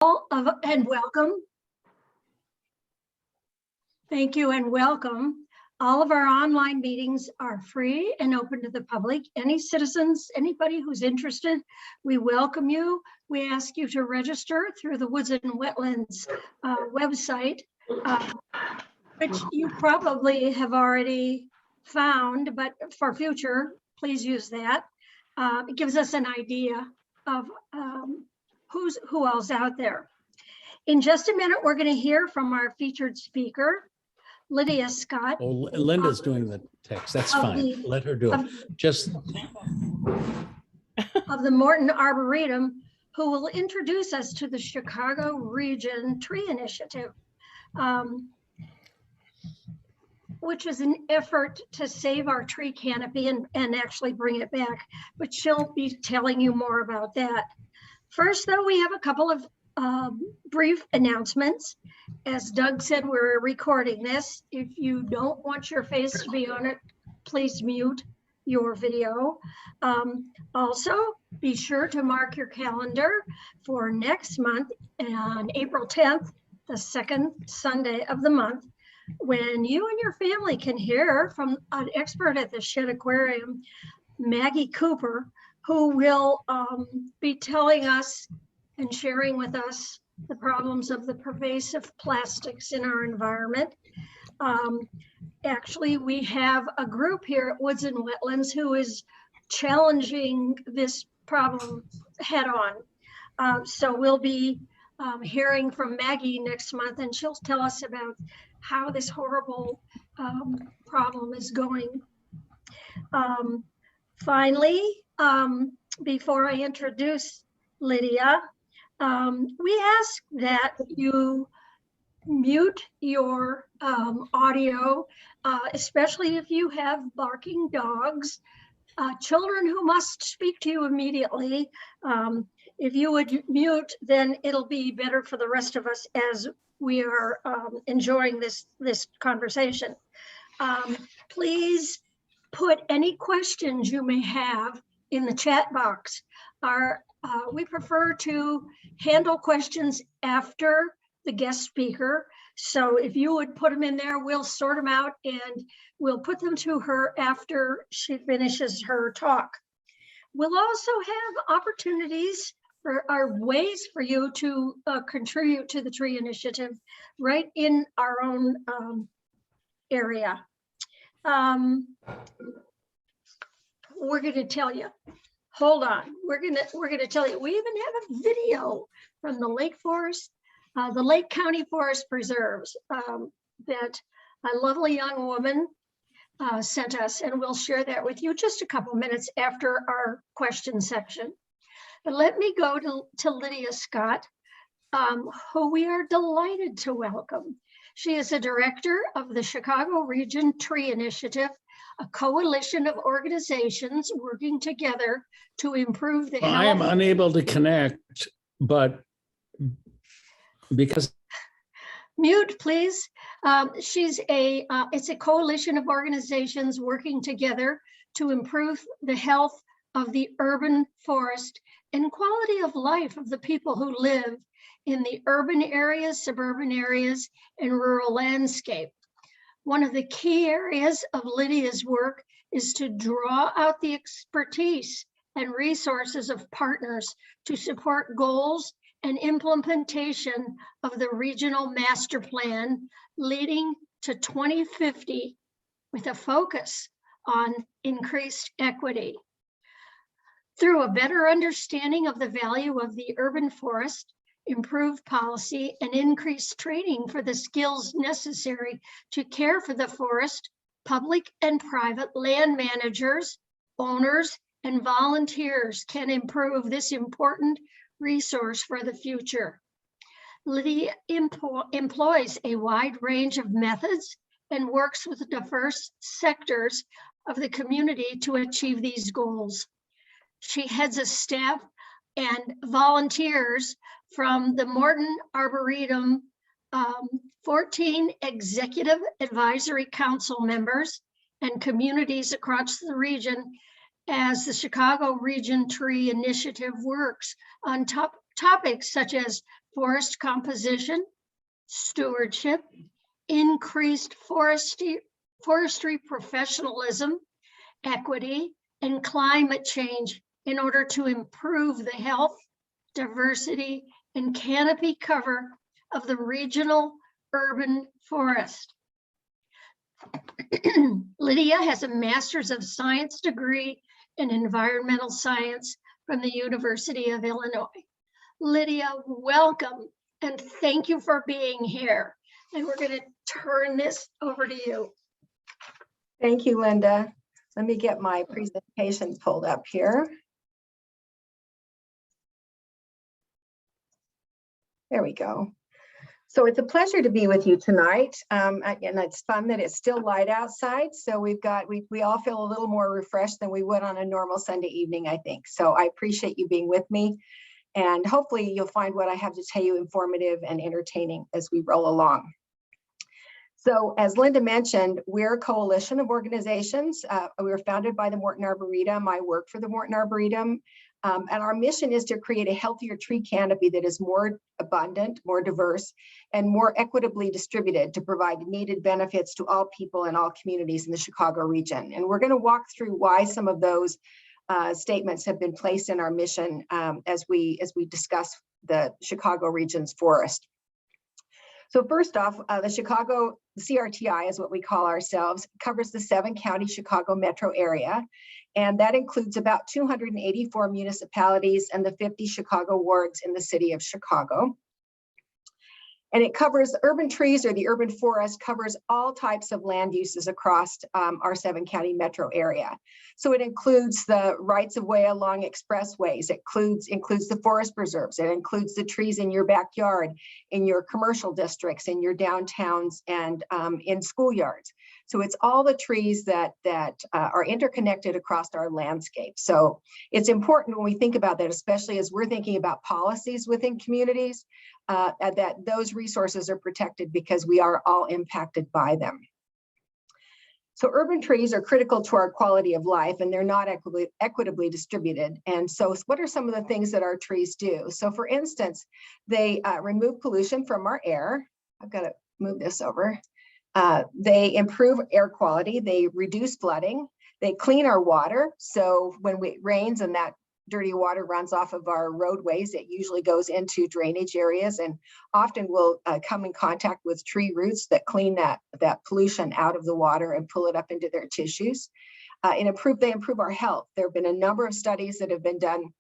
And welcome. Thank you and welcome. All of our online meetings are free and open to the public. Any citizens, anybody who's interested, we welcome you. We ask you to register through the Woods and Wetlands website, which you probably have already found, but for future, please use that. It gives us an idea of who else out there. In just a minute, we're going to hear from our featured speaker, Lydia Scott. Oh, Linda's doing the text. That's fine. Let her do it. Just of the Morton Arboretum, who will introduce us to the Chicago Region Tree Initiative, which is an effort to save our tree canopy and actually bring it back. But she'll be telling you more about that. First, though, we have a couple of brief announcements. As Doug said, we're recording this. If you don't want your face to be on it, please mute your video. Also, be sure to mark your calendar for next month on April 10th, the second Sunday of the month, when you and your family can hear from an expert at the Shed Aquarium, Maggie Cooper, who will be telling us and sharing with us the problems of the pervasive plastics in our environment. Actually, we have a group here at Woods and Wetlands who is challenging this problem head on. So we'll be hearing from Maggie next month, and she'll tell us about how this horrible problem is going. Finally, before I introduce Lydia, we ask that you mute your audio, especially if you have barking dogs, children who must speak to you immediately. If you would mute, then it'll be better for the rest of us as we are enjoying this conversation. Please put any questions you may have in the chat box. We prefer to handle questions after the guest speaker. So if you would put them in there, we'll sort them out and we'll put them to her after she finishes her talk. We'll also have opportunities or ways for you to contribute to the tree initiative right in our own area. We're going to tell you. Hold on, we're gonna tell you. We even have a video from the Lake Forest, the Lake County Forest Preserves that a lovely young woman sent us, and we'll share that with you just a couple minutes after our question section. But let me go to Lydia Scott, who we are delighted to welcome. She is a director of the Chicago Region Tree Initiative, a coalition of organizations working together to improve the health. I am unable to connect, but because mute, please. It's a coalition of organizations working together to improve the health of the urban forest and quality of life of the people who live in the urban areas, suburban areas, and rural landscape. One of the key areas of Lydia's work is to draw out the expertise and resources of partners to support goals and implementation of the regional master plan leading to 2050 with a focus on increased equity. Through a better understanding of the value of the urban forest, improved policy, and increased training for the skills necessary to care for the forest, public and private land managers, owners, and volunteers can improve this important resource for the future. Lydia employs a wide range of methods and works with diverse sectors of the community to achieve these goals. She heads a staff and volunteers from the Morton Arboretum, 14 executive advisory council members and communities across the region as the Chicago Region Tree Initiative works on topics such as forest composition, stewardship, increased forestry professionalism, equity, and climate change in order to improve the health, diversity, and canopy cover of the regional urban forest. Lydia has a Master's of Science degree in Environmental Science from the University of Illinois. Lydia, welcome, and thank you for being here. And we're going to turn this over to you. Thank you, Linda. Let me get my presentation pulled up here. There we go. So it's a pleasure to be with you tonight, and it's fun that it's still light outside. So we all feel a little more refreshed than we would on a normal Sunday evening, I think. So I appreciate you being with me, and hopefully you'll find what I have to tell you informative and entertaining as we roll along. So as Linda mentioned, we're a coalition of organizations. We were founded by the Morton Arboretum. I work for the Morton Arboretum. And our mission is to create a healthier tree canopy that is more abundant, more diverse, and more equitably distributed to provide needed benefits to all people and all communities in the Chicago region. And we're going to walk through why some of those statements have been placed in our mission as we discuss the Chicago region's forest. So first off, the Chicago CRTI is what we call ourselves, covers the 7-county Chicago metro area. And that includes about 284 municipalities and the 50 Chicago wards in the city of Chicago. And it covers urban trees, or the urban forest covers all types of land uses across our 7-county metro area. So it includes the rights of way along expressways, it includes the forest preserves, it includes the trees in your backyard, in your commercial districts, in your downtowns, and in schoolyards. So it's all the trees that are interconnected across our landscape. So it's important when we think about that, especially as we're thinking about policies within communities, that those resources are protected because we are all impacted by them. So urban trees are critical to our quality of life, and they're not equitably distributed. And so what are some of the things that our trees do? So for instance, they remove pollution from our air. I've got to move this over. They improve air quality, they reduce flooding, they clean our water. So when it rains and that dirty water runs off of our roadways, it usually goes into drainage areas and often will come in contact with tree roots that clean that pollution out of the water and pull it up into their tissues. They improve our health. There have been a number of studies that have been done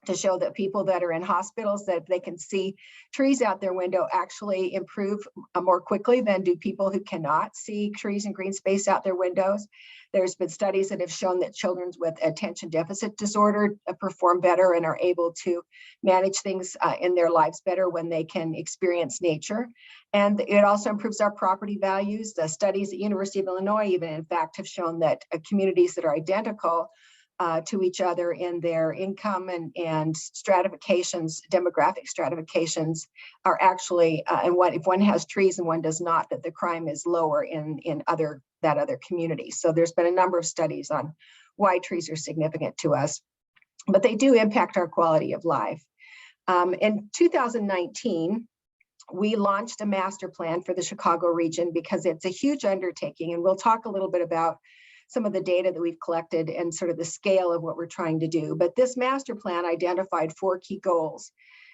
to show that people that are in hospitals, that they can see trees out their window actually improve more quickly than do people who cannot see trees and green space out their windows. There's been studies that have shown that children with attention deficit disorder perform better and are able to manage things in their lives better when they can experience nature. And it also improves our property values. The studies at University of Illinois even, in fact, have shown that communities that are identical to each other in their income and stratifications, demographic stratifications, are actually, if one has trees and one does not, that the crime is lower in that other community. So there's been a number of studies on why trees are significant to us, but they do impact our quality of life. In 2019, we launched a master plan for the Chicago region because it's a huge undertaking, and we'll talk a little bit about some of the data that we've collected and sort of the scale of what we're trying to do. But this master plan identified 4 key goals.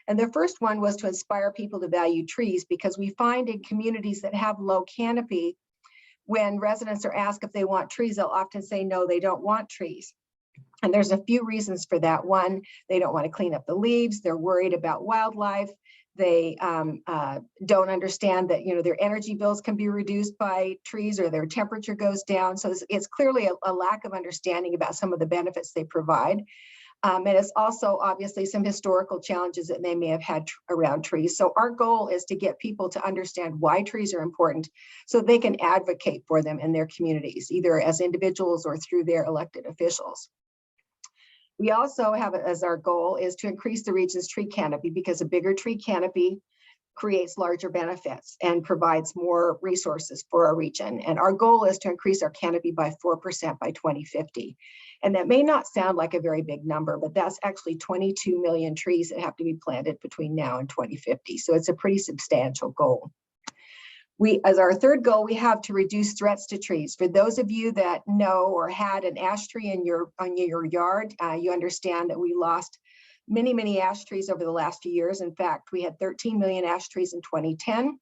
And the first one was to inspire people to value trees, because we find in communities that have low canopy, when residents are asked if they want trees, they'll often say, no, they don't want trees. And there's a few reasons for that. One, they don't want to clean up the leaves. They're worried about wildlife. They don't understand that, their energy bills can be reduced by trees, or their temperature goes down. So it's clearly a lack of understanding about some of the benefits they provide. And it's also obviously some historical challenges that they may have had around trees. So our goal is to get people to understand why trees are important so they can advocate for them in their communities, either as individuals or through their elected officials. We also have as our goal is to increase the region's tree canopy, because a bigger tree canopy creates larger benefits and provides more resources for our region. And our goal is to increase our canopy by 4% by 2050. And that may not sound like a very big number, but that's actually 22 million trees that have to be planted between now and 2050. So it's a pretty substantial goal. As our third goal, we have to reduce threats to trees. For those of you that know or had an ash tree on your yard, you understand that we lost many ash trees over the last few years. In fact, we had 13 million ash trees in 2010,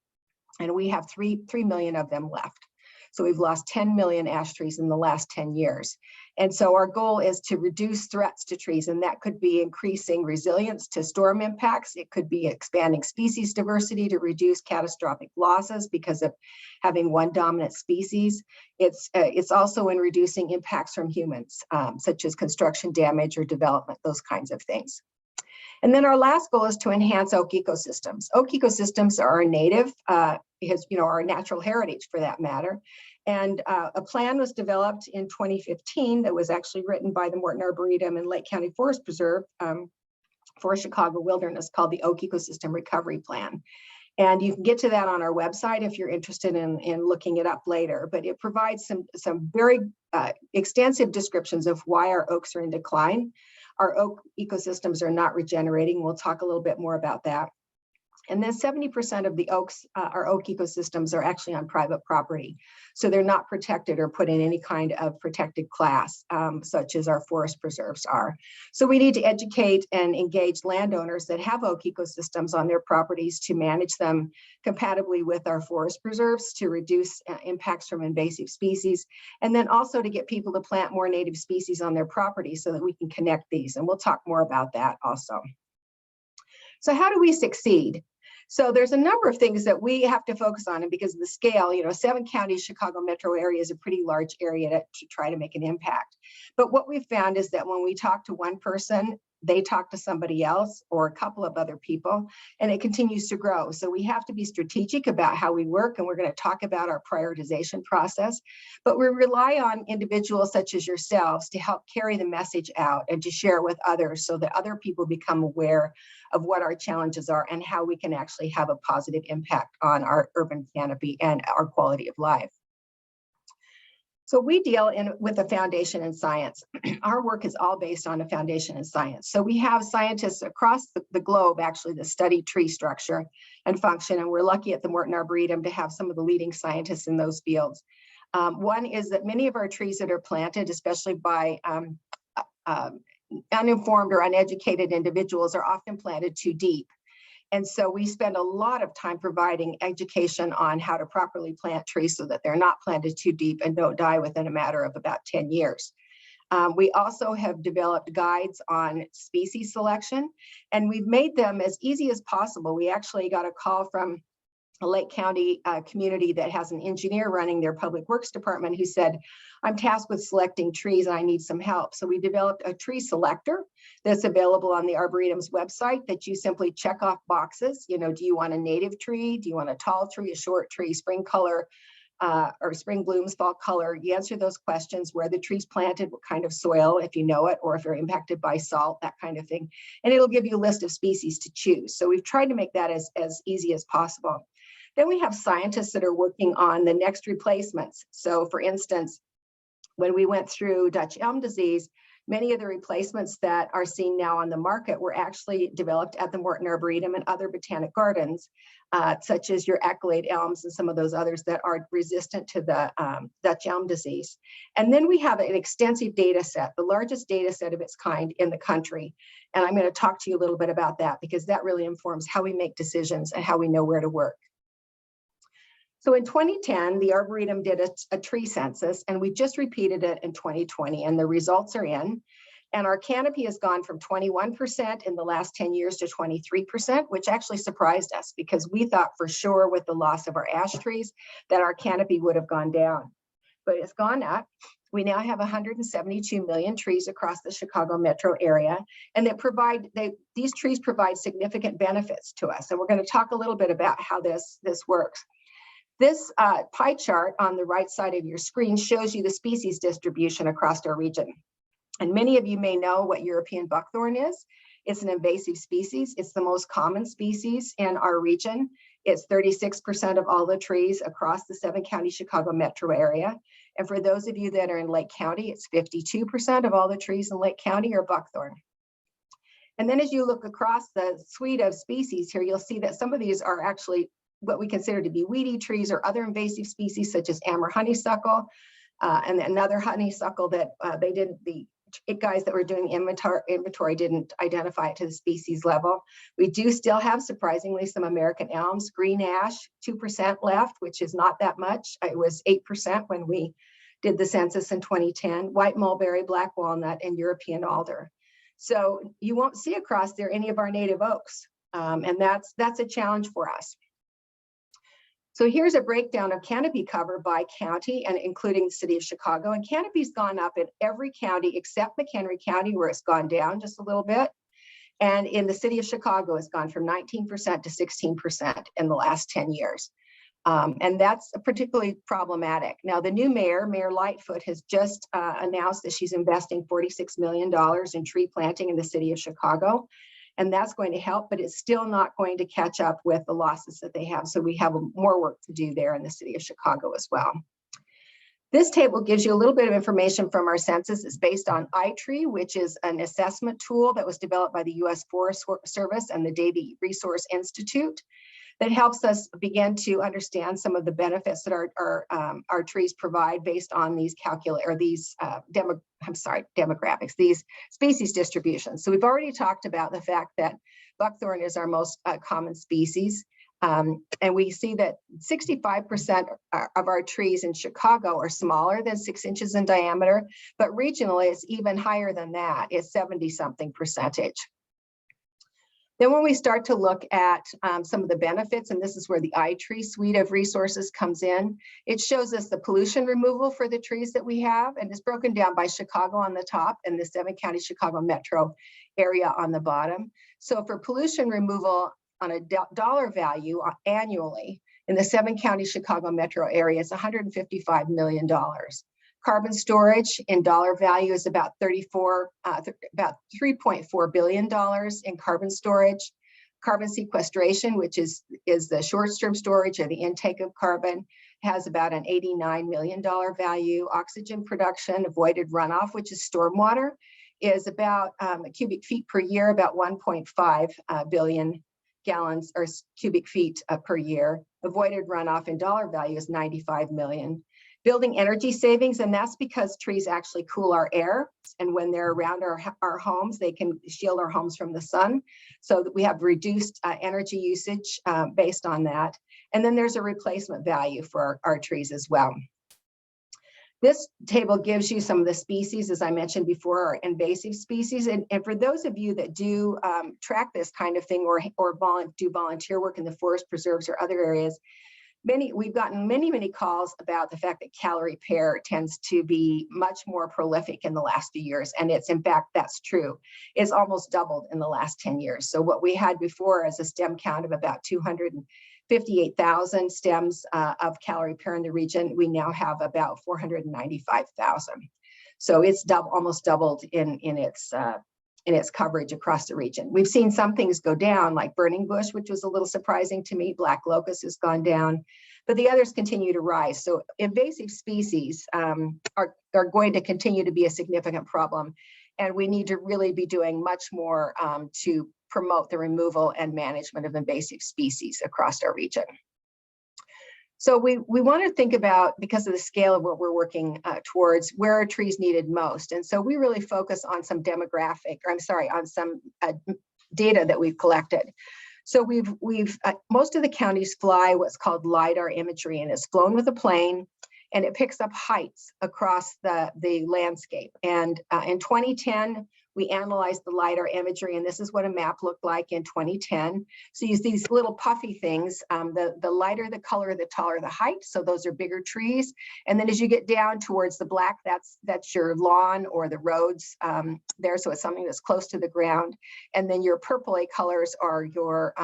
and we have 3 million of them left. So we've lost 10 million ash trees in the last 10 years. And so our goal is to reduce threats to trees, and that could be increasing resilience to storm impacts. It could be expanding species diversity to reduce catastrophic losses because of having one dominant species. It's also in reducing impacts from humans, such as construction damage or development, those kinds of things. And then our last goal is to enhance oak ecosystems. Oak ecosystems are our native, our natural heritage for that matter. And a plan was developed in 2015 that was actually written by the Morton Arboretum and Lake County Forest Preserve for Chicago Wilderness called the Oak Ecosystem Recovery Plan. And you can get to that on our website if you're interested in looking it up later, but it provides some very extensive descriptions of why our oaks are in decline. Our oak ecosystems are not regenerating. We'll talk a little bit more about that. And then 70% of the oaks, our oak ecosystems are actually on private property. So they're not protected or put in any kind of protected class, such as our forest preserves are. So we need to educate and engage landowners that have oak ecosystems on their properties to manage them compatibly with our forest preserves to reduce impacts from invasive species. And then also to get people to plant more native species on their property so that we can connect these. And we'll talk more about that also. So how do we succeed? So there's a number of things that we have to focus on, and because of the scale, 7 counties, Chicago metro area is a pretty large area to try to make an impact. But what we've found is that when we talk to one person, they talk to somebody else or a couple of other people, and it continues to grow. So we have to be strategic about how we work, and we're going to talk about our prioritization process. But we rely on individuals such as yourselves to help carry the message out and to share with others so that other people become aware of what our challenges are and how we can actually have a positive impact on our urban canopy and our quality of life. So we deal with a foundation in science. Our work is all based on a foundation in science. So we have scientists across the globe actually that study tree structure and function, and we're lucky at the Morton Arboretum to have some of the leading scientists in those fields. One is that many of our trees that are planted, especially by uninformed or uneducated individuals, are often planted too deep. And so we spend a lot of time providing education on how to properly plant trees so that they're not planted too deep and don't die within a matter of about 10 years. We also have developed guides on species selection, and we've made them as easy as possible. We actually got a call from a Lake County community that has an engineer running their public works department who said, I'm tasked with selecting trees and I need some help. So we developed a tree selector that's available on the Arboretum's website that you simply check off boxes. Do you want a native tree? Do you want a tall tree, a short tree, spring color, or spring blooms, fall color? You answer those questions, where the tree's planted, what kind of soil, if you know it, or if you're impacted by salt, that kind of thing. And it'll give you a list of species to choose. So we've tried to make that as easy as possible. Then we have scientists that are working on the next replacements. So for instance, when we went through Dutch elm disease, many of the replacements that are seen now on the market were actually developed at the Morton Arboretum and other botanic gardens, such as your accolade elms and some of those others that are resistant to the Dutch elm disease. And then we have an extensive data set, the largest data set of its kind in the country. And I'm going to talk to you a little bit about that because that really informs how we make decisions and how we know where to work. So in 2010, the Arboretum did a tree census, and we just repeated it in 2020, and the results are in. And our canopy has gone from 21% in the last 10 years to 23%, which actually surprised us because we thought for sure with the loss of our ash trees that our canopy would have gone down. But it's gone up. We now have 172 million trees across the Chicago metro area, and these trees provide significant benefits to us. And we're going to talk a little bit about how this works. This pie chart on the right side of your screen shows you the species distribution across our region. And many of you may know what European buckthorn is. It's an invasive species. It's the most common species in our region. It's 36% of all the trees across the 7-county Chicago metro area. And for those of you that are in Lake County, it's 52% of all the trees in Lake County are buckthorn. And then as you look across the suite of species here, you'll see that some of these are actually what we consider to be weedy trees or other invasive species such as amber honeysuckle, and another honeysuckle that the guys that were doing inventory didn't identify it to the species level. We do still have, surprisingly, some American elms, green ash, 2% left, which is not that much. It was 8% when we did the census in 2010, white mulberry, black walnut, and European alder. So you won't see across there any of our native oaks, and that's a challenge for us. So here's a breakdown of canopy cover by county and including the city of Chicago. And canopy's gone up in every county except McHenry County, where it's gone down just a little bit. And in the city of Chicago, it's gone from 19% to 16% in the last 10 years. And that's particularly problematic. Now, the new mayor, Mayor Lightfoot, has just announced that she's investing $46 million in tree planting in the city of Chicago. And that's going to help, but it's still not going to catch up with the losses that they have. So we have more work to do there in the city of Chicago as well. This table gives you a little bit of information from our census. It's based on iTree, which is an assessment tool that was developed by the U.S. Forest Service and the Davie Resource Institute that helps us begin to understand some of the benefits that our trees provide based on these demographics, these species distributions. So we've already talked about the fact that buckthorn is our most common species. And we see that 65% of our trees in Chicago are smaller than 6 inches in diameter, but regionally it's even higher than that. It's 70-something percentage. Then when we start to look at some of the benefits, and this is where the iTree suite of resources comes in, it shows us the pollution removal for the trees that we have, and it's broken down by Chicago on the top and the 7-county Chicago metro area on the bottom. So for pollution removal on a dollar value annually in the 7-county Chicago metro area, it's $155 million. Carbon storage in dollar value is about $3.4 billion in carbon storage. Carbon sequestration, which is the short-term storage or the intake of carbon, has about an $89 million value. Oxygen production, avoided runoff, which is stormwater, is about cubic feet per year, about 1.5 billion gallons or cubic feet per year. Avoided runoff in dollar value is 95 million. Building energy savings, and that's because trees actually cool our air, and when they're around our homes, they can shield our homes from the sun, so that we have reduced energy usage based on that. And then there's a replacement value for our trees as well. This table gives you some of the species, as I mentioned before, are invasive species. And for those of you that do track this kind of thing or do volunteer work in the forest preserves or other areas, we've gotten many calls about the fact that calorie pear tends to be much more prolific in the last few years. And it's, in fact, that's true. It's almost doubled in the last 10 years. So what we had before as a stem count of about 258,000 stems of calorie pear in the region, we now have about 495,000. So it's almost doubled in its coverage across the region. We've seen some things go down, like burning bush, which was a little surprising to me. Black locust has gone down, but the others continue to rise. So invasive species are going to continue to be a significant problem, and we need to really be doing much more to promote the removal and management of invasive species across our region. So we want to think about, because of the scale of what we're working towards, where are trees needed most. And so we really focus on some on some data that we've collected. So most of the counties fly what's called Lidar Imagery, and it's flown with a plane, and it picks up heights across the landscape. And in 2010, we analyzed the Lidar imagery, and this is what a map looked like in 2010. So you see these little puffy things. The lighter the color, the taller the height. So those are bigger trees. And then as you get down towards the black, that's your lawn or the roads there. So it's something that's close to the ground. And then your purpley colors are your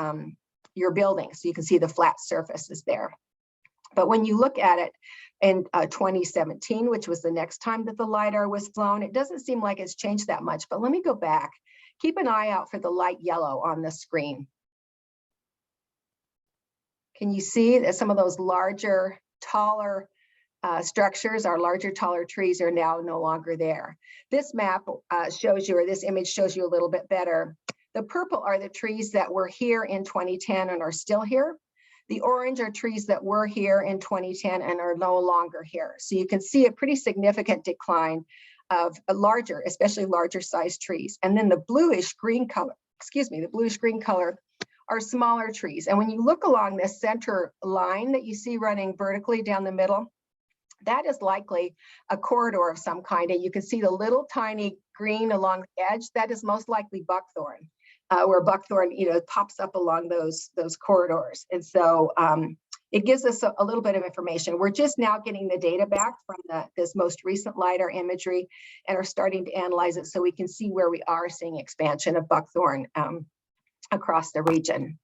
buildings. So you can see the flat surfaces there. But when you look at it in 2017, which was the next time that the LiDAR was flown, it doesn't seem like it's changed that much. But let me go back Keep an eye out for the light yellow on the screen. Can you see that some of those larger, taller structures, our larger, taller trees are now no longer there? This map shows you, or this image shows you a little bit better. The purple are the trees that were here in 2010 and are still here. The orange are trees that were here in 2010 and are no longer here. So you can see a pretty significant decline of a larger, especially larger sized trees. And then the bluish green color, the bluish green color are smaller trees. And when you look along this center line that you see running vertically down the middle, that is likely a corridor of some kind. And you can see the little tiny green along the edge. That is most likely buckthorn, where buckthorn, pops up along those corridors. And so it gives us a little bit of information. We're just now getting the data back from this most recent Lidar imagery and are starting to analyze it so we can see where we are seeing expansion of buckthorn across the region.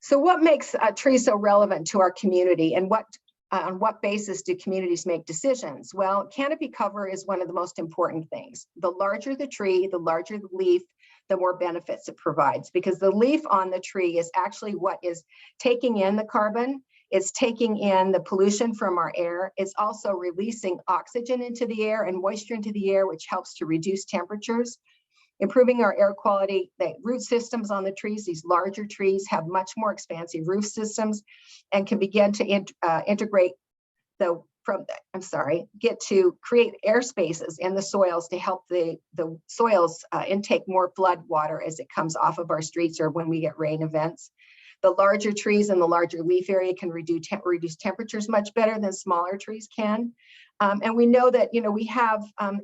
So what makes trees so relevant to our community, and on what basis do communities make decisions? Well, canopy cover is one of the most important things. The larger the tree, the larger the leaf, the more benefits it provides, because the leaf on the tree is actually what is taking in the carbon, it's taking in the pollution from our air, it's also releasing oxygen into the air and moisture into the air, which helps to reduce temperatures, improving our air quality. The root systems on the trees, these larger trees, have much more expansive root systems and can begin to integrate get to create air spaces in the soils to help the soils intake more flood water as it comes off of our streets or when we get rain events. The larger trees and the larger leaf area can reduce temperatures much better than smaller trees can. And we know that, we have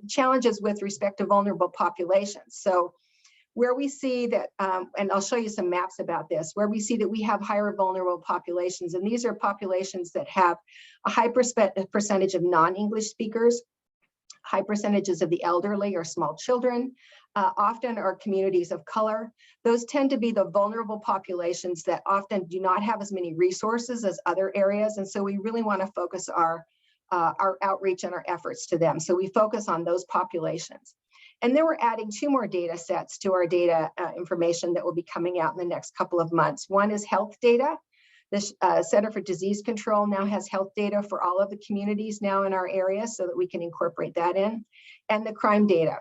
challenges with respect to vulnerable populations. So where we see that, and I'll show you some maps about this, where we see that we have higher vulnerable populations, and these are populations that have a high percentage of non-English speakers, high percentages of the elderly or small children, often are communities of color. Those tend to be the vulnerable populations that often do not have as many resources as other areas, and so we really want to focus our outreach and our efforts to them. So we focus on those populations. And then we're adding 2 more data sets to our data information that will be coming out in the next couple of months. One is health data. The Center for Disease Control now has health data for all of the communities now in our area so that we can incorporate that in. And the crime data.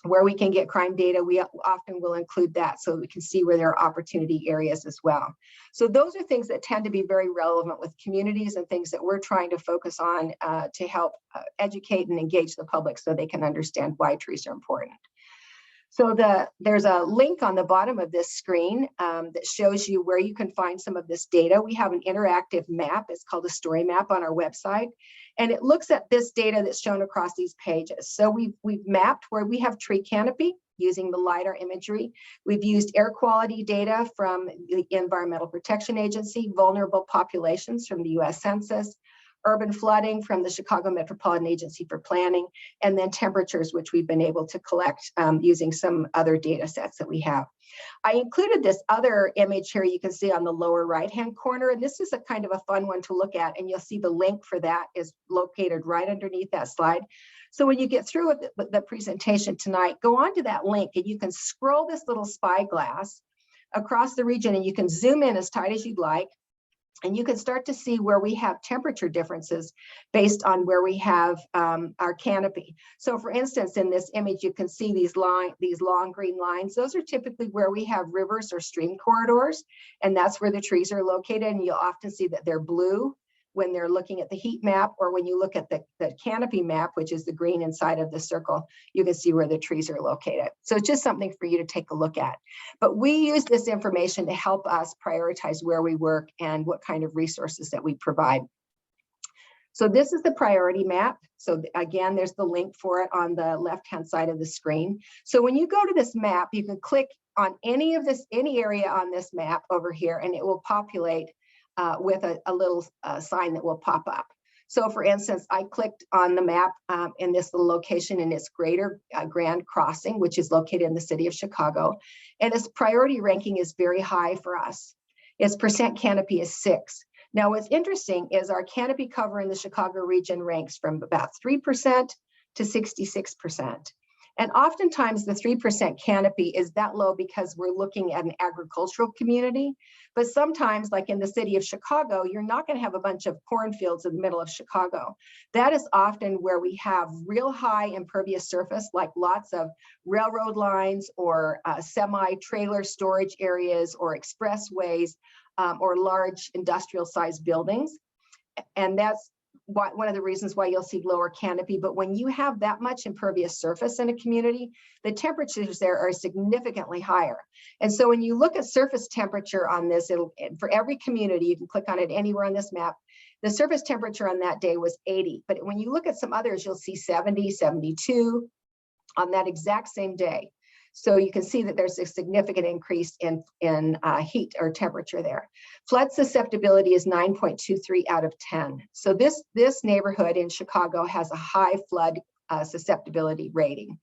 Where we can get crime data, we often will include that so we can see where there are opportunity areas as well. So those are things that tend to be very relevant with communities and things that we're trying to focus on to help educate and engage the public so they can understand why trees are important. So there's a link on the bottom of this screen that shows you where you can find some of this data. We have an interactive map. It's called a story map on our website. And it looks at this data that's shown across these pages. So we've mapped where we have tree canopy using the Lidar imagery. We've used air quality data from the Environmental Protection Agency, vulnerable populations from the US Census, urban flooding from the Chicago Metropolitan Agency for Planning, and then temperatures, which we've been able to collect using some other data sets that we have. I included this other image here you can see on the lower right-hand corner, and this is a kind of a fun one to look at, and you'll see the link for that is located right underneath that slide. So when you get through with the presentation tonight, go on to that link and you can scroll this little spyglass across the region and you can zoom in as tight as you'd like. And you can start to see where we have temperature differences based on where we have our canopy. So for instance, in this image, you can see these long green lines. Those are typically where we have rivers or stream corridors, and that's where the trees are located. And you'll often see that they're blue when they're looking at the heat map, or when you look at the canopy map, which is the green inside of the circle, you can see where the trees are located. So it's just something for you to take a look at. But we use this information to help us prioritize where we work and what kind of resources that we provide. So this is the priority map. So again, there's the link for it on the left-hand side of the screen. So when you go to this map, you can click on any area on this map over here, and it will populate with a little sign that will pop up. So for instance, I clicked on the map in this little location, and it's Greater Grand Crossing, which is located in the city of Chicago. And its priority ranking is very high for us. Its percent canopy is 6. Now, what's interesting is our canopy cover in the Chicago region ranks from about 3% to 66%. And oftentimes the 3% canopy is that low because we're looking at an agricultural community. But sometimes, like in the city of Chicago, you're not going to have a bunch of cornfields in the middle of Chicago. That is often where we have real high impervious surface, like lots of railroad lines or semi-trailer storage areas or expressways or large industrial sized buildings. And that's one of the reasons why you'll see lower canopy. But when you have that much impervious surface in a community, the temperatures there are significantly higher. And so when you look at surface temperature on this, for every community, you can click on it anywhere on this map, the surface temperature on that day was 80. But when you look at some others, you'll see 70, 72 on that exact same day. So you can see that there's a significant increase in heat or temperature there. Flood susceptibility is 9.23 out of 10. So this neighborhood in Chicago has a high flood susceptibility rating.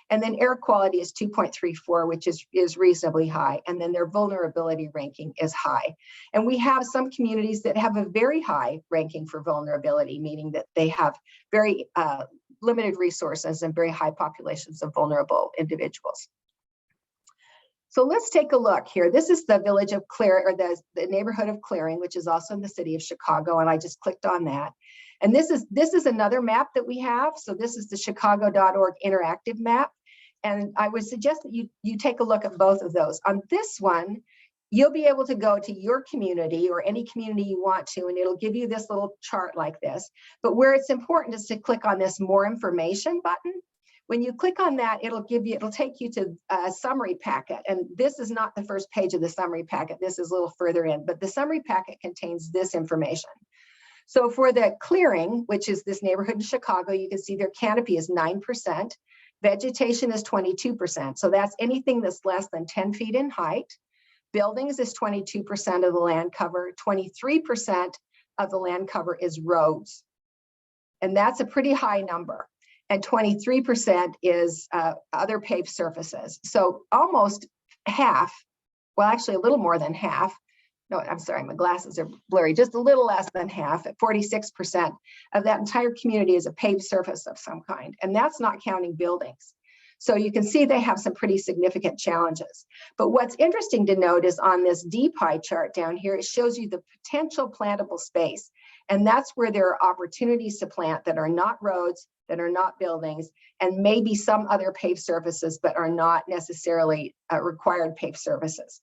And then air quality is 2.34, which is reasonably high. And then their vulnerability ranking is high. And we have some communities that have a very high ranking for vulnerability, meaning that they have very limited resources and very high populations of vulnerable individuals. So let's take a look here. This is the village of Clear, or the neighborhood of Clearing, which is also in the city of Chicago, and I just clicked on that. And this is another map that we have. So this is the chicago.org interactive map. And I would suggest that you take a look at both of those. On this one, you'll be able to go to your community or any community you want to, and it'll give you this little chart like this. But where it's important is to click on this more information button. When you click on that, it'll take you to a summary packet. And this is not the first page of the summary packet. This is a little further in, but the summary packet contains this information. So for the Clearing, which is this neighborhood in Chicago, you can see their canopy is 9%. Vegetation is 22%. So that's anything that's less than 10 feet in height. Buildings is 22% of the land cover. 23% of the land cover is roads. And that's a pretty high number. And 23% is other paved surfaces. So almost half, well, actually a little more than half. No, I'm sorry, my glasses are blurry. Just a little less than half, at 46% of that entire community is a paved surface of some kind. And that's not counting buildings. So you can see they have some pretty significant challenges. But what's interesting to note is on this D pie chart down here, it shows you the potential plantable space. And that's where there are opportunities to plant that are not roads, that are not buildings, and maybe some other paved surfaces, but are not necessarily required paved surfaces.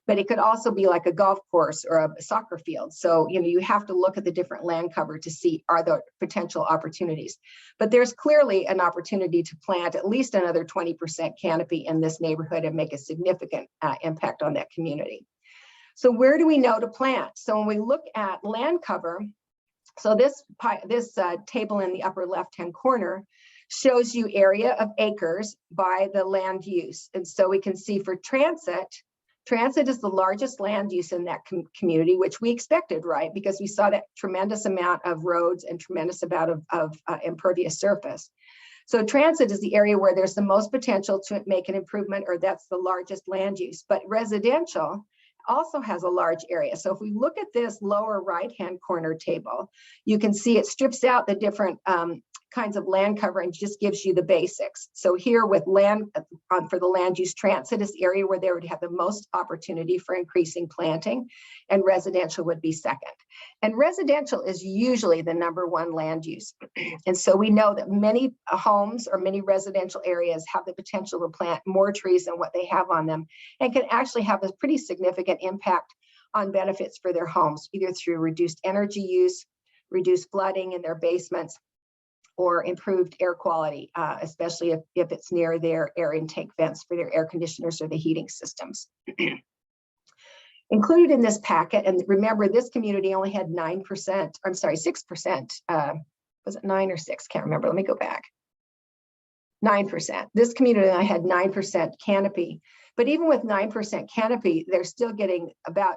But it could also be like a golf course or a soccer field. So, you have to look at the different land cover to see are there potential opportunities. But there's clearly an opportunity to plant at least another 20% canopy in this neighborhood and make a significant impact on that community. So where do we know to plant? So when we look at land cover, so this table in the upper left-hand corner shows you area of acres by the land use. And so we can see for transit is the largest land use in that community, which we expected, right? Because we saw that tremendous amount of roads and tremendous amount of impervious surface. So transit is the area where there's the most potential to make an improvement, or that's the largest land use. But residential also has a large area. So if we look at this lower right-hand corner table, you can see it strips out the different kinds of land cover and just gives you the basics. So here with land, for the land use, transit is the area where they would have the most opportunity for increasing planting, and residential would be second. And residential is usually the #1 land use. And so we know that many homes or many residential areas have the potential to plant more trees than what they have on them, and can actually have a pretty significant impact on benefits for their homes, either through reduced energy use, reduced flooding in their basements, or improved air quality, especially if it's near their air intake vents for their air conditioners or the heating systems. Included in this packet, and remember this community only had 9%, I'm sorry, 6%, was it 9 or 6? Can't remember, let me go back. 9%, this community I had 9% canopy, but even with 9% canopy, they're still getting about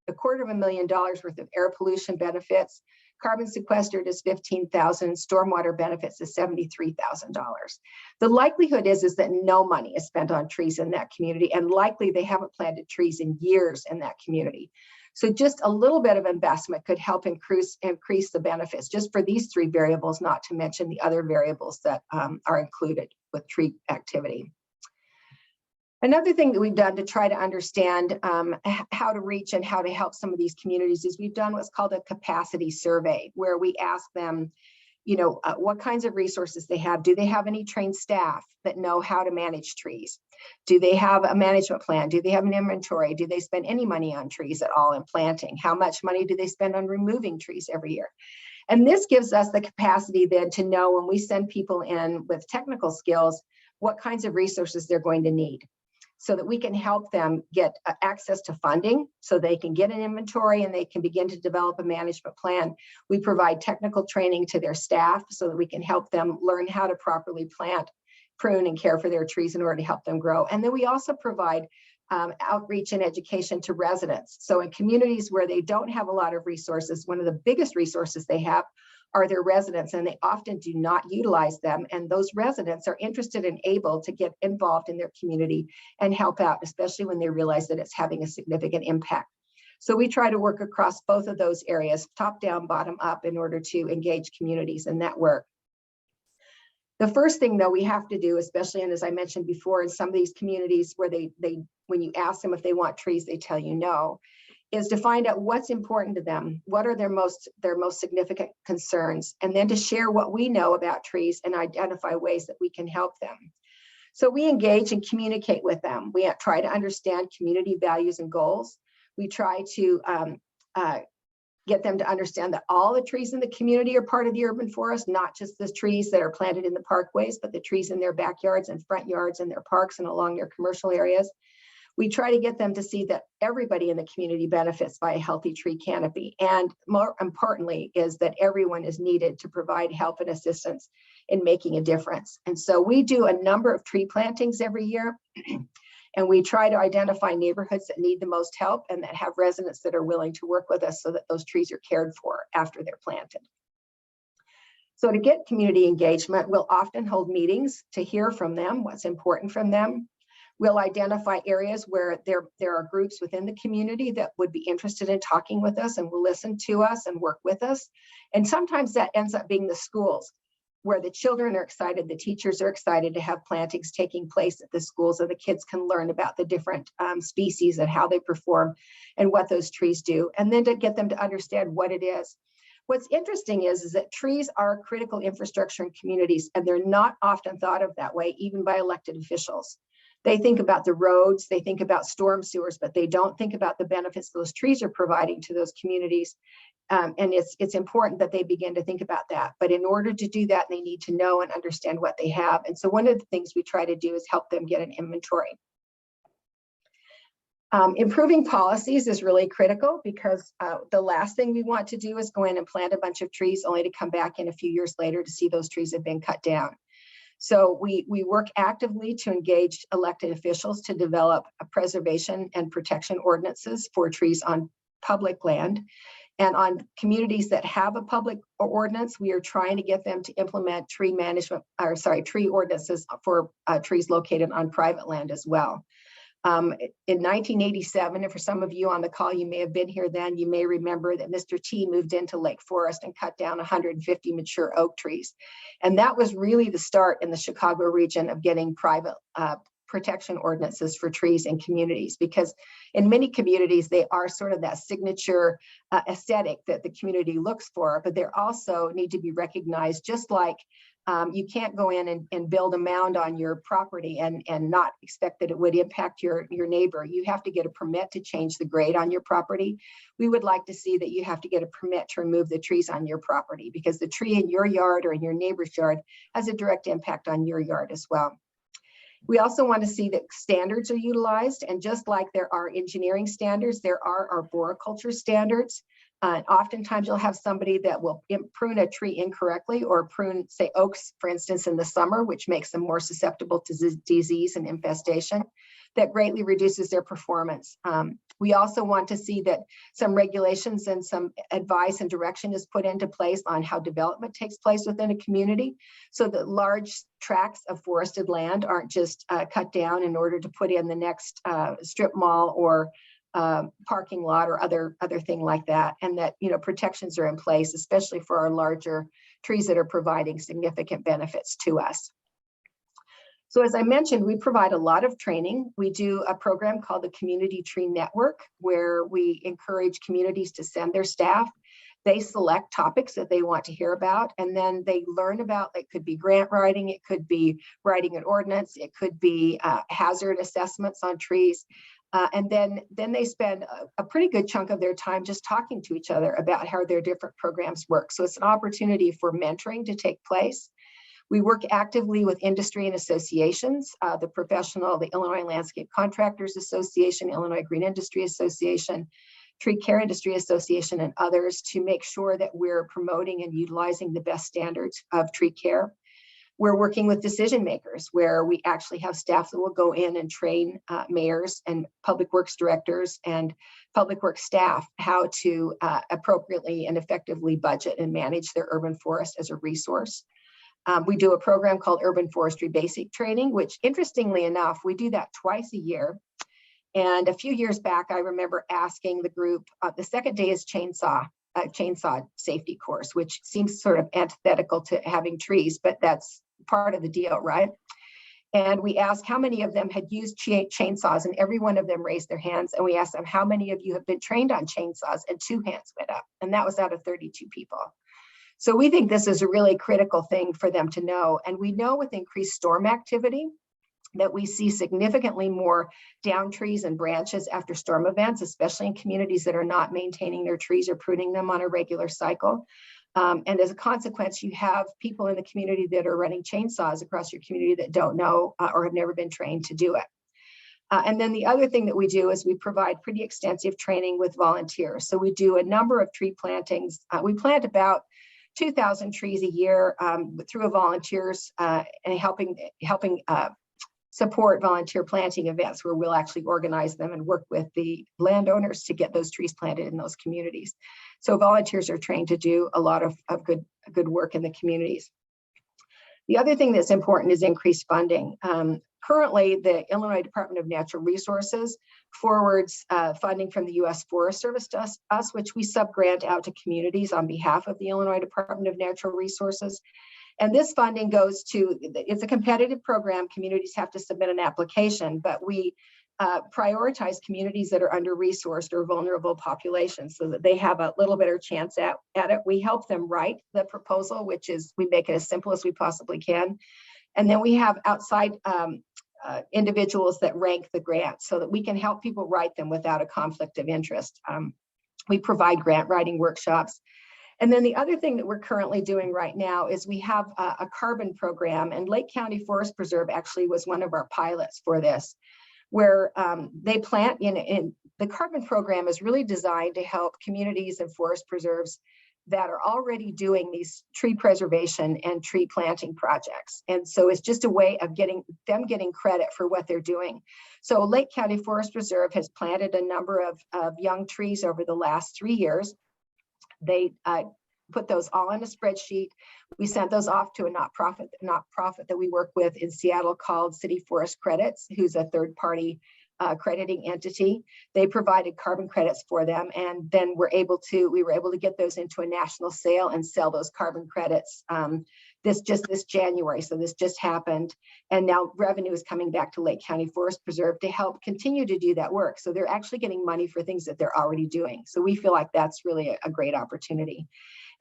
$250,000 worth of air pollution benefits. Carbon sequestered is $15,000, stormwater benefits is $73,000. The likelihood is that no money is spent on trees in that community, and likely they haven't planted trees in years in that community. So just a little bit of investment could help increase the benefits just for these 3 variables, not to mention the other variables that are included. tree activity. Another thing that we've done to try to understand how to reach and how to help some of these communities is we've done what's called a capacity survey, where we ask them, what kinds of resources they have. Do they have any trained staff that know how to manage trees? Do they have a management plan? Do they have an inventory? Do they spend any money on trees at all in planting? How much money do they spend on removing trees every year? And this gives us the capacity then to know when we send people in with technical skills, what kinds of resources they're going to need, so that we can help them get access to funding so they can get an inventory and they can begin to develop a management plan. We provide technical training to their staff so that we can help them learn how to properly plant, prune, and care for their trees in order to help them grow. And then we also provide outreach and education to residents. So in communities where they don't have a lot of resources, one of the biggest resources they have are their residents, and they often do not utilize them. And those residents are interested and able to get involved in their community and help out, especially when they realize that it's having a significant impact. So we try to work across both of those areas, top down, bottom up, in order to engage communities in that work. The first thing, though, we have to do, especially, and as I mentioned before, in some of these communities where when you ask them if they want trees, they tell you no, is to find out what's important to them, what are their most significant concerns, and then to share what we know about trees and identify ways that we can help them. So we engage and communicate with them. We try to understand community values and goals. We try to get them to understand that all the trees in the community are part of the urban forest, not just the trees that are planted in the parkways, but the trees in their backyards and front yards and their parks and along their commercial areas. We try to get them to see that everybody in the community benefits by a healthy tree canopy. And more importantly is that everyone is needed to provide help and assistance in making a difference. And so we do a number of tree plantings every year. And we try to identify neighborhoods that need the most help and that have residents that are willing to work with us so that those trees are cared for after they're planted. So to get community engagement, we'll often hold meetings to hear from them, what's important from them. We'll identify areas where there are groups within the community that would be interested in talking with us and will listen to us and work with us. And sometimes that ends up being the schools, where the children are excited, the teachers are excited to have plantings taking place at the schools so the kids can learn about the different species and how they perform and what those trees do, and then to get them to understand what it is. What's interesting is that trees are critical infrastructure in communities, and they're not often thought of that way, even by elected officials. They think about the roads, they think about storm sewers, but they don't think about the benefits those trees are providing to those communities. And it's important that they begin to think about that. But in order to do that, they need to know and understand what they have. And so one of the things we try to do is help them get an inventory. Improving policies is really critical, because the last thing we want to do is go in and plant a bunch of trees only to come back in a few years later to see those trees have been cut down. So we work actively to engage elected officials to develop a preservation and protection ordinances for trees on public land. And on communities that have a public ordinance, we are trying to get them to implement tree ordinances for trees located on private land as well. In 1987, and for some of you on the call, you may have been here then, you may remember that Mr. T moved into Lake Forest and cut down 150 mature oak trees. And that was really the start in the Chicago region of getting private protection ordinances for trees in communities, because in many communities, they are sort of that signature aesthetic that the community looks for, but they also need to be recognized, just like you can't go in and build a mound on your property and not expect that it would impact your neighbor. You have to get a permit to change the grade on your property. We would like to see that you have to get a permit to remove the trees on your property, because the tree in your yard or in your neighbor's yard has a direct impact on your yard as well. We also want to see that standards are utilized, and just like there are engineering standards, there are arboriculture standards. Oftentimes you'll have somebody that will prune a tree incorrectly, or prune, say, oaks, for instance, in the summer, which makes them more susceptible to disease and infestation. That greatly reduces their performance. We also want to see that some regulations and some advice and direction is put into place on how development takes place within a community, so that large tracts of forested land aren't just cut down in order to put in the next strip mall or parking lot or other thing like that, and that protections are in place, especially for our larger trees that are providing significant benefits to us. So as I mentioned, we provide a lot of training. We do a program called the Community Tree Network, where we encourage communities to send their staff. They select topics that they want to hear about, and then they learn about, it could be grant writing, it could be writing an ordinance, it could be hazard assessments on trees. And then they spend a pretty good chunk of their time just talking to each other about how their different programs work. So it's an opportunity for mentoring to take place. We work actively with industry and associations, the Illinois Landscape Contractors Association, Illinois Green Industry Association, Tree Care Industry Association, and others to make sure that we're promoting and utilizing the best standards of tree care. We're working with decision makers, where we actually have staff that will go in and train mayors and public works directors and public works staff how to appropriately and effectively budget and manage their urban forest as a resource. We do a program called Urban Forestry Basic Training, which, interestingly enough, we do that twice a year. And a few years back, I remember asking the group, the second day is chainsaw safety course, which seems sort of antithetical to having trees, but that's part of the deal, right? And we asked how many of them had used chainsaws, and every one of them raised their hands. And we asked them, how many of you have been trained on chainsaws? And 2 hands went up, and that was out of 32 people. So we think this is a really critical thing for them to know. And we know with increased storm activity that we see significantly more down trees and branches after storm events, especially in communities that are not maintaining their trees or pruning them on a regular cycle. And as a consequence, you have people in the community that are running chainsaws across your community that don't know or have never been trained to do it. And then the other thing that we do is we provide pretty extensive training with volunteers. So we do a number of tree plantings. We plant about 2,000 trees a year through volunteers and helping support volunteer planting events, where we'll actually organize them and work with the landowners to get those trees planted in those communities. So volunteers are trained to do a lot of good work in the communities. The other thing that's important is increased funding. Currently, the Illinois Department of Natural Resources forwards funding from the U.S. Forest Service to us, which we subgrant out to communities on behalf of the Illinois Department of Natural Resources. And this funding goes to, it's a competitive program. Communities have to submit an application, but we prioritize communities that are under-resourced or vulnerable populations so that they have a little better chance at it. We help them write the proposal, which is, we make it as simple as we possibly can. And then we have outside individuals that rank the grants so that we can help people write them without a conflict of interest. We provide grant writing workshops. And then the other thing that we're currently doing right now is we have a carbon program, and Lake County Forest Preserve actually was one of our pilots for this, where they plant in the carbon program is really designed to help communities and forest preserves that are already doing these tree preservation and tree planting projects. And so it's just a way of getting credit for what they're doing. So Lake County Forest Preserve has planted a number of young trees over the last 3 years. They put those all on a spreadsheet. We sent those off to a not-profit that we work with in Seattle called City Forest Credits, who's a third-party crediting entity. They provided carbon credits for them, and then we were able to get those into a national sale and sell those carbon credits this January. So this just happened, and now revenue is coming back to Lake County Forest Preserve to help continue to do that work. So they're actually getting money for things that they're already doing. So we feel like that's really a great opportunity.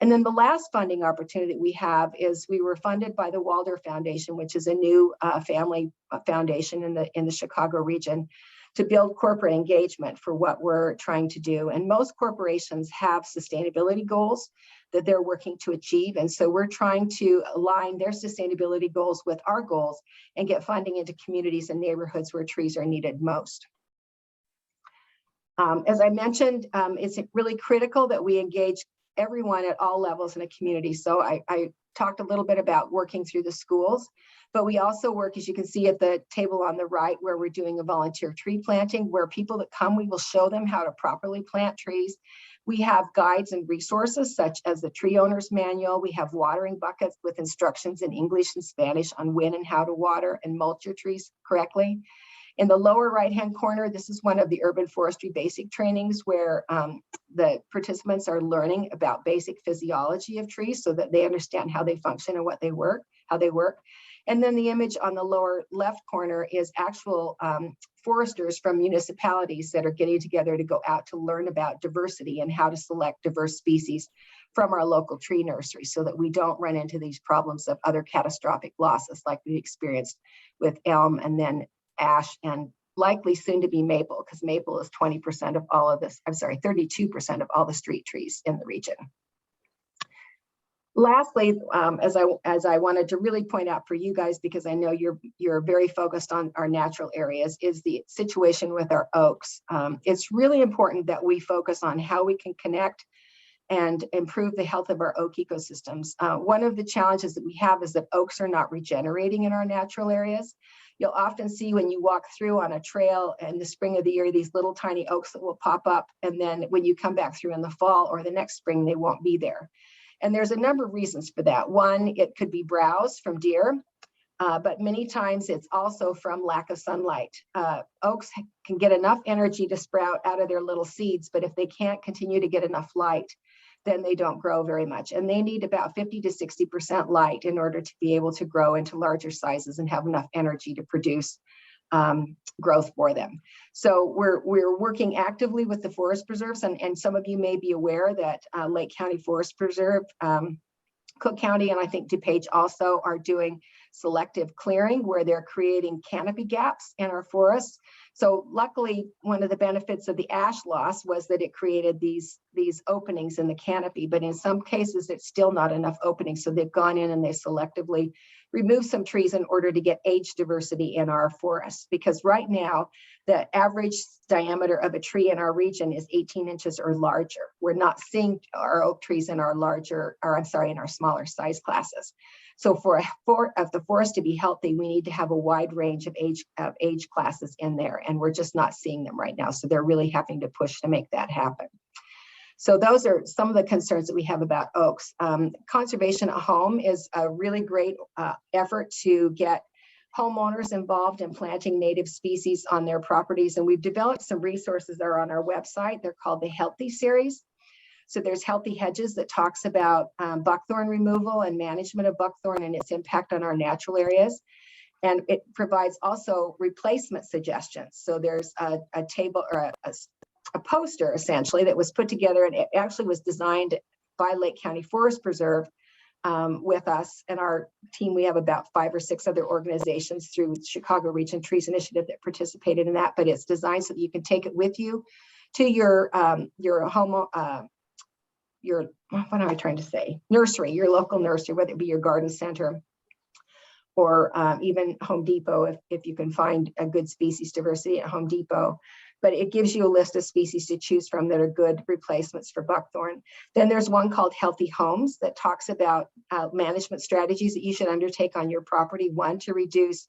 And then the last funding opportunity we have is we were funded by the Walder Foundation, which is a new family foundation in the Chicago region, to build corporate engagement for what we're trying to do. And most corporations have sustainability goals that they're working to achieve. And so we're trying to align their sustainability goals with our goals and get funding into communities and neighborhoods where trees are needed most. As I mentioned, it's really critical that we engage everyone at all levels in a community. So I talked a little bit about working through the schools, but we also work, as you can see at the table on the right, where we're doing a volunteer tree planting, where people that come, we will show them how to properly plant trees. We have guides and resources such as the tree owner's manual. We have watering buckets with instructions in English and Spanish on when and how to water and mulch your trees correctly. In the lower right-hand corner, this is one of the urban forestry basic trainings where the participants are learning about basic physiology of trees so that they understand how they function and how they work. And then the image on the lower left corner is actual foresters from municipalities that are getting together to go out to learn about diversity and how to select diverse species from our local tree nursery so that we don't run into these problems of other catastrophic losses like we experienced with elm and then ash and likely soon to be maple, because maple is 20% of all of this, 32% of all the street trees in the region. Lastly, as I wanted to really point out for you guys, because I know you're very focused on our natural areas, is the situation with our oaks. It's really important that we focus on how we can connect and improve the health of our oak ecosystems. One of the challenges that we have is that oaks are not regenerating in our natural areas. You'll often see when you walk through on a trail in the spring of the year, these little tiny oaks that will pop up. And then when you come back through in the fall or the next spring, they won't be there. And there's a number of reasons for that. One, it could be browse from deer, but many times it's also from lack of sunlight. Oaks can get enough energy to sprout out of their little seeds, but if they can't continue to get enough light, then they don't grow very much. And they need about 50 to 60% light in order to be able to grow into larger sizes and have enough energy to produce growth for them. So we're working actively with the forest preserves, and some of you may be aware that Lake County Forest Preserve, Cook County, and I think DuPage also are doing selective clearing where they're creating canopy gaps in our forests. So luckily, one of the benefits of the ash loss was that it created these openings in the canopy, but in some cases, it's still not enough openings. So they've gone in and they selectively remove some trees in order to get age diversity in our forests. Because right now, the average diameter of a tree in our region is 18 inches or larger. We're not seeing our oak trees in our in our smaller size classes. So for the forest to be healthy, we need to have a wide range of age classes in there, and we're just not seeing them right now. So they're really having to push to make that happen. So those are some of the concerns that we have about oaks. Conservation at Home is a really great effort to get homeowners involved in planting native species on their properties. And we've developed some resources that are on our website. They're called the Healthy Series. So there's Healthy Hedges that talks about buckthorn removal and management of buckthorn and its impact on our natural areas. And it provides also replacement suggestions. So there's a table or a poster essentially that was put together, and it actually was designed by Lake County Forest Preserve with us and our team. We have about 5 or 6 other organizations through Chicago Region Trees Initiative that participated in that, but it's designed so that you can take it with you to your home, what am I trying to say? Nursery, your local nursery, whether it be your garden center or even Home Depot, if you can find a good species diversity at Home Depot. But it gives you a list of species to choose from that are good replacements for buckthorn. Then there's one called Healthy Homes that talks about management strategies that you should undertake on your property. One, to reduce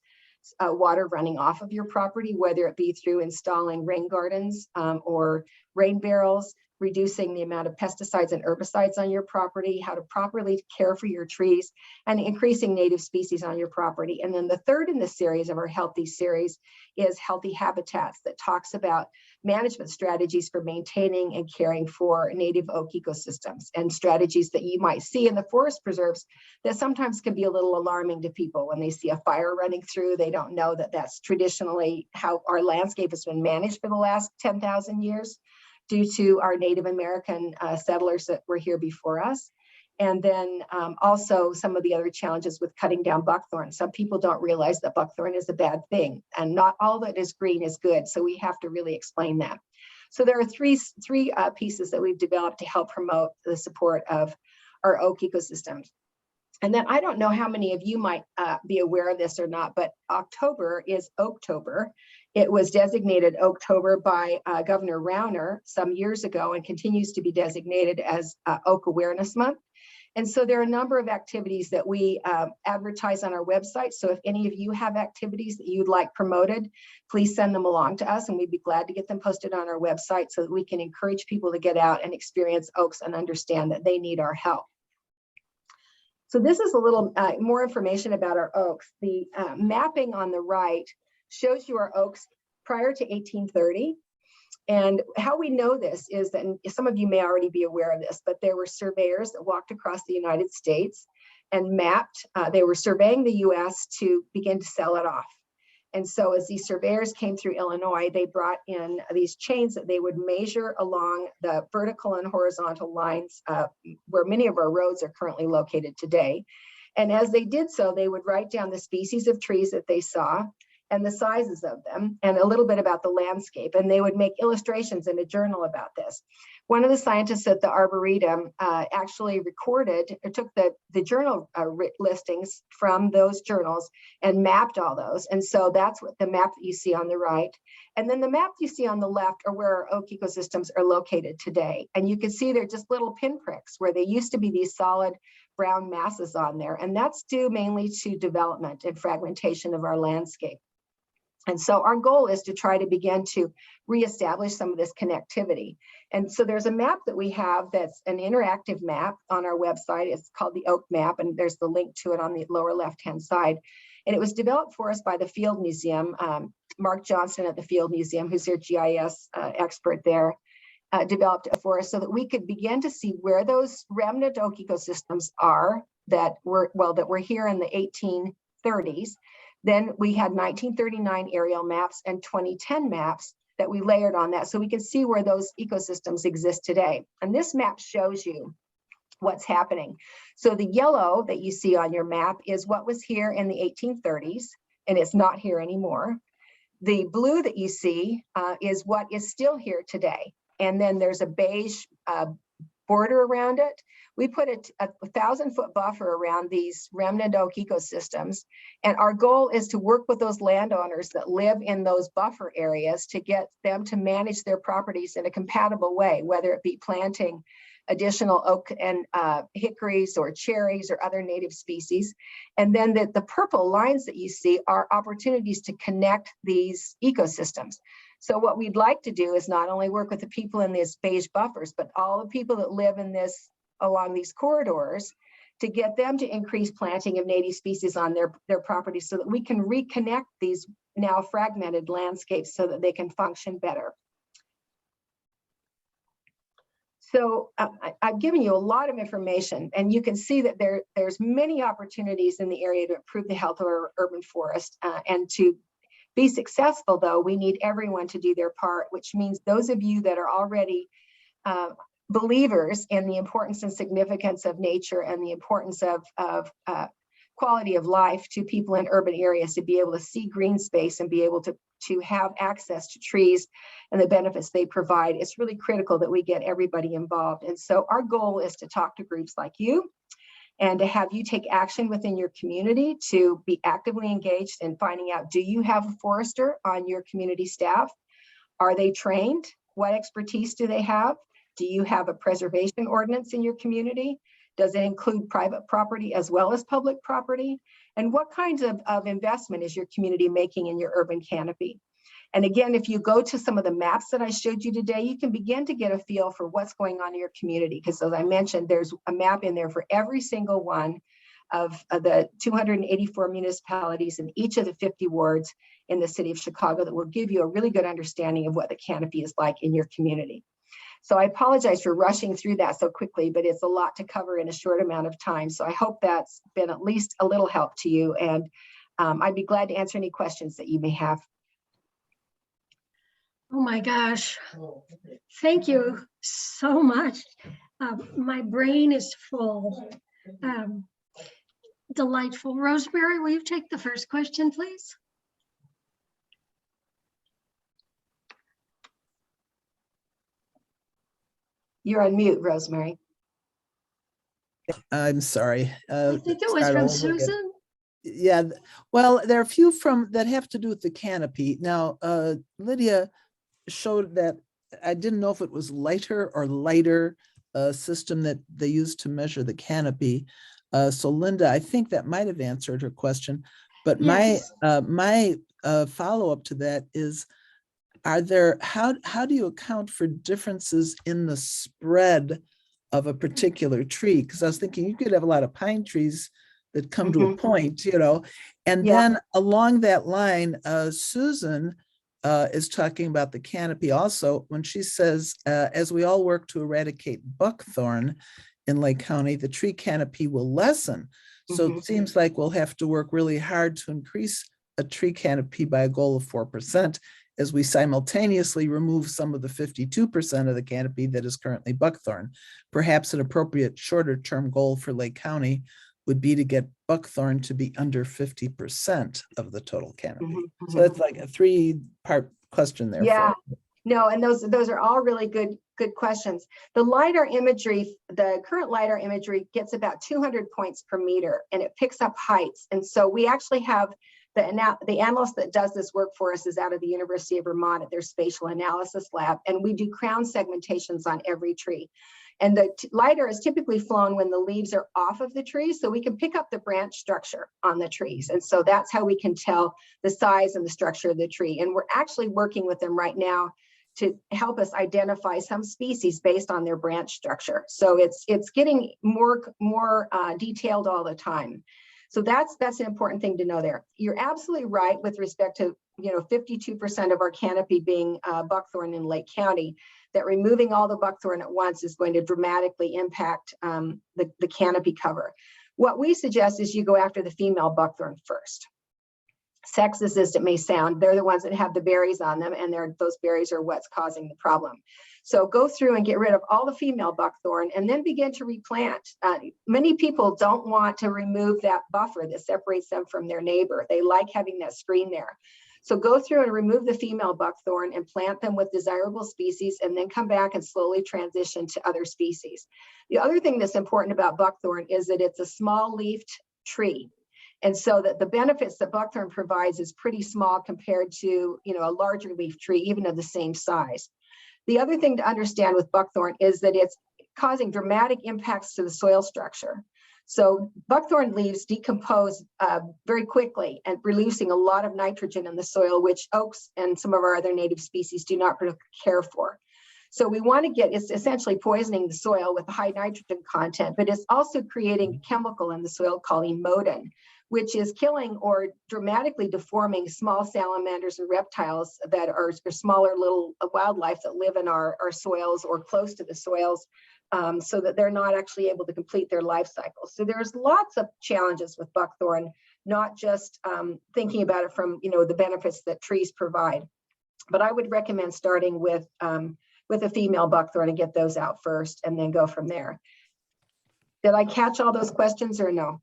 water running off of your property, whether it be through installing rain gardens or rain barrels, reducing the amount of pesticides and herbicides on your property, how to properly care for your trees, and increasing native species on your property. And then the third in the series of our Healthy series is Healthy Habitats that talks about management strategies for maintaining and caring for native oak ecosystems and strategies that you might see in the forest preserves that sometimes can be a little alarming to people. When they see a fire running through, they don't know that that's traditionally how our landscape has been managed for the last 10,000 years. Due to our Native American settlers that were here before us. And then also some of the other challenges with cutting down buckthorn. Some people don't realize that buckthorn is a bad thing, and not all that is green is good. So we have to really explain that. So there are three pieces that we've developed to help promote the support of our oak ecosystems. And then I don't know how many of you might be aware of this or not, but October is Oaktober. It was designated Oaktober by Governor Rauner some years ago and continues to be designated as Oak Awareness Month. And so there are a number of activities that we advertise on our website. So if any of you have activities that you'd like promoted, please send them along to us and we'd be glad to get them posted on our website so that we can encourage people to get out and experience oaks and understand that they need our help. So this is a little more information about our oaks. The mapping on the right shows you our oaks prior to 1830. And how we know this is that, and some of you may already be aware of this, but there were surveyors that walked across the United States and mapped. They were surveying the US to begin to sell it off. And so as these surveyors came through Illinois, they brought in these chains that they would measure along the vertical and horizontal lines where many of our roads are currently located today. And as they did so, they would write down the species of trees that they saw and the sizes of them and a little bit about the landscape. And they would make illustrations in a journal about this. One of the scientists at the Arboretum actually recorded or took the journal listings from those journals and mapped all those. And so that's what the map that you see on the right. And then the map you see on the left are where our oak ecosystems are located today. And you can see they're just little pinpricks where they used to be these solid brown masses on there. And that's due mainly to development and fragmentation of our landscape. And so our goal is to try to begin to reestablish some of this connectivity. And so there's a map that we have that's an interactive map on our website. It's called the Oak Map, and there's the link to it on the lower left-hand side. And it was developed for us by the Field Museum. Mark Johnson at the Field Museum, who's their GIS expert there, developed it for us so that we could begin to see where those remnant oak ecosystems are that were here in the 1830s. Then we had 1939 aerial maps and 2010 maps that we layered on that so we can see where those ecosystems exist today. And this map shows you what's happening. So the yellow that you see on your map is what was here in the 1830s, and it's not here anymore. The blue that you see is what is still here today. And then there's a beige border around it. We put a 1,000-foot buffer around these remnant oak ecosystems. And our goal is to work with those landowners that live in those buffer areas to get them to manage their properties in a compatible way, whether it be planting additional oak and hickories or cherries or other native species. And then the purple lines that you see are opportunities to connect these ecosystems. So what we'd like to do is not only work with the people in these beige buffers, but all the people that live in this along these corridors to get them to increase planting of native species on their properties so that we can reconnect these now fragmented landscapes so that they can function better. So I've given you a lot of information, and you can see that there's many opportunities in the area to improve the health of our urban forest. And to be successful, though, we need everyone to do their part, which means those of you that are already believers in the importance and significance of nature and the importance of quality of life to people in urban areas to be able to see green space and be able to have access to trees and the benefits they provide. It's really critical that we get everybody involved. And so our goal is to talk to groups like you and to have you take action within your community to be actively engaged in finding out, do you have a forester on your community staff? Are they trained? What expertise do they have? Do you have a preservation ordinance in your community? Does it include private property as well as public property? And what kinds of investment is your community making in your urban canopy? And again, if you go to some of the maps that I showed you today, you can begin to get a feel for what's going on in your community. Because as I mentioned, there's a map in there for every single one of the 284 municipalities in each of the 50 wards in the city of Chicago that will give you a really good understanding of what the canopy is like in your community. So I apologize for rushing through that so quickly, but it's a lot to cover in a short amount of time. So I hope that's been at least a little help to you. And I'd be glad to answer any questions that you may have. Oh my gosh. Thank you so much. My brain is full. Delightful. Rosemary, will you take the first question, please? You're on mute, Rosemary. I'm sorry. I think it was from Susan. Yeah, well, there are a few that have to do with the canopy. Now, Lydia showed that I didn't know if it was lighter or lighter system that they used to measure the canopy. So Linda, I think that might have answered her question. But yes. my follow-up to that is, how do you account for differences in the spread of a particular tree? Because I was thinking you could have a lot of pine trees that come to a point, and then along that line, Susan is talking about the canopy also when she says, as we all work to eradicate buckthorn, in Lake County, the tree canopy will lessen. So Mhm. it seems like we'll have to work really hard to increase a tree canopy by a goal of 4% as we simultaneously remove some of the 52% of the canopy that is currently buckthorn. Perhaps an appropriate shorter term goal for Lake County would be to get buckthorn to be under 50% of the total canopy. Mhm, So mhm. that's like a 3-part question there. Yeah. For you. No, and those are all really good questions. The Lidar imagery, the current Lidar imagery gets about 200 points per meter, and it picks up heights. And so we actually have the analyst that does this work for us is out of the University of Vermont at their spatial analysis lab, and we do crown segmentations on every tree. And the Lidar is typically flown when the leaves are off of the tree, so we can pick up the branch structure on the trees. And so that's how we can tell the size and the structure of the tree. And we're actually working with them right now to help us identify some species based on their branch structure. So it's getting more detailed all the time. So that's an important thing to know there. You're absolutely right with respect to 52% of our canopy being buckthorn in Lake County, that removing all the buckthorn at once is going to dramatically impact the canopy cover. What we suggest is you go after the female buckthorn first. Sexist as it may sound, they're the ones that have the berries on them, and those berries are what's causing the problem. So go through and get rid of all the female buckthorn and then begin to replant. Many people don't want to remove that buffer that separates them from their neighbor. They like having that screen there. So go through and remove the female buckthorn and plant them with desirable species, and then come back and slowly transition to other species. The other thing that's important about buckthorn is that it's a small leafed tree. And so that the benefits that buckthorn provides is pretty small compared to, a larger leaf tree, even of the same size. The other thing to understand with buckthorn is that it's causing dramatic impacts to the soil structure. So buckthorn leaves decompose very quickly and releasing a lot of nitrogen in the soil, which oaks and some of our other native species do not care for. So we want to it's essentially poisoning the soil with high nitrogen content, but it's also creating a chemical in the soil called emodin, which is killing or dramatically deforming small salamanders and reptiles that are smaller little wildlife that live in our soils or close to the soils, so that they're not actually able to complete their life cycle. So there's lots of challenges with buckthorn, not just thinking about it from the benefits that trees provide. But I would recommend starting with a female buckthorn and get those out first, and then go from there. Did I catch all those questions or no?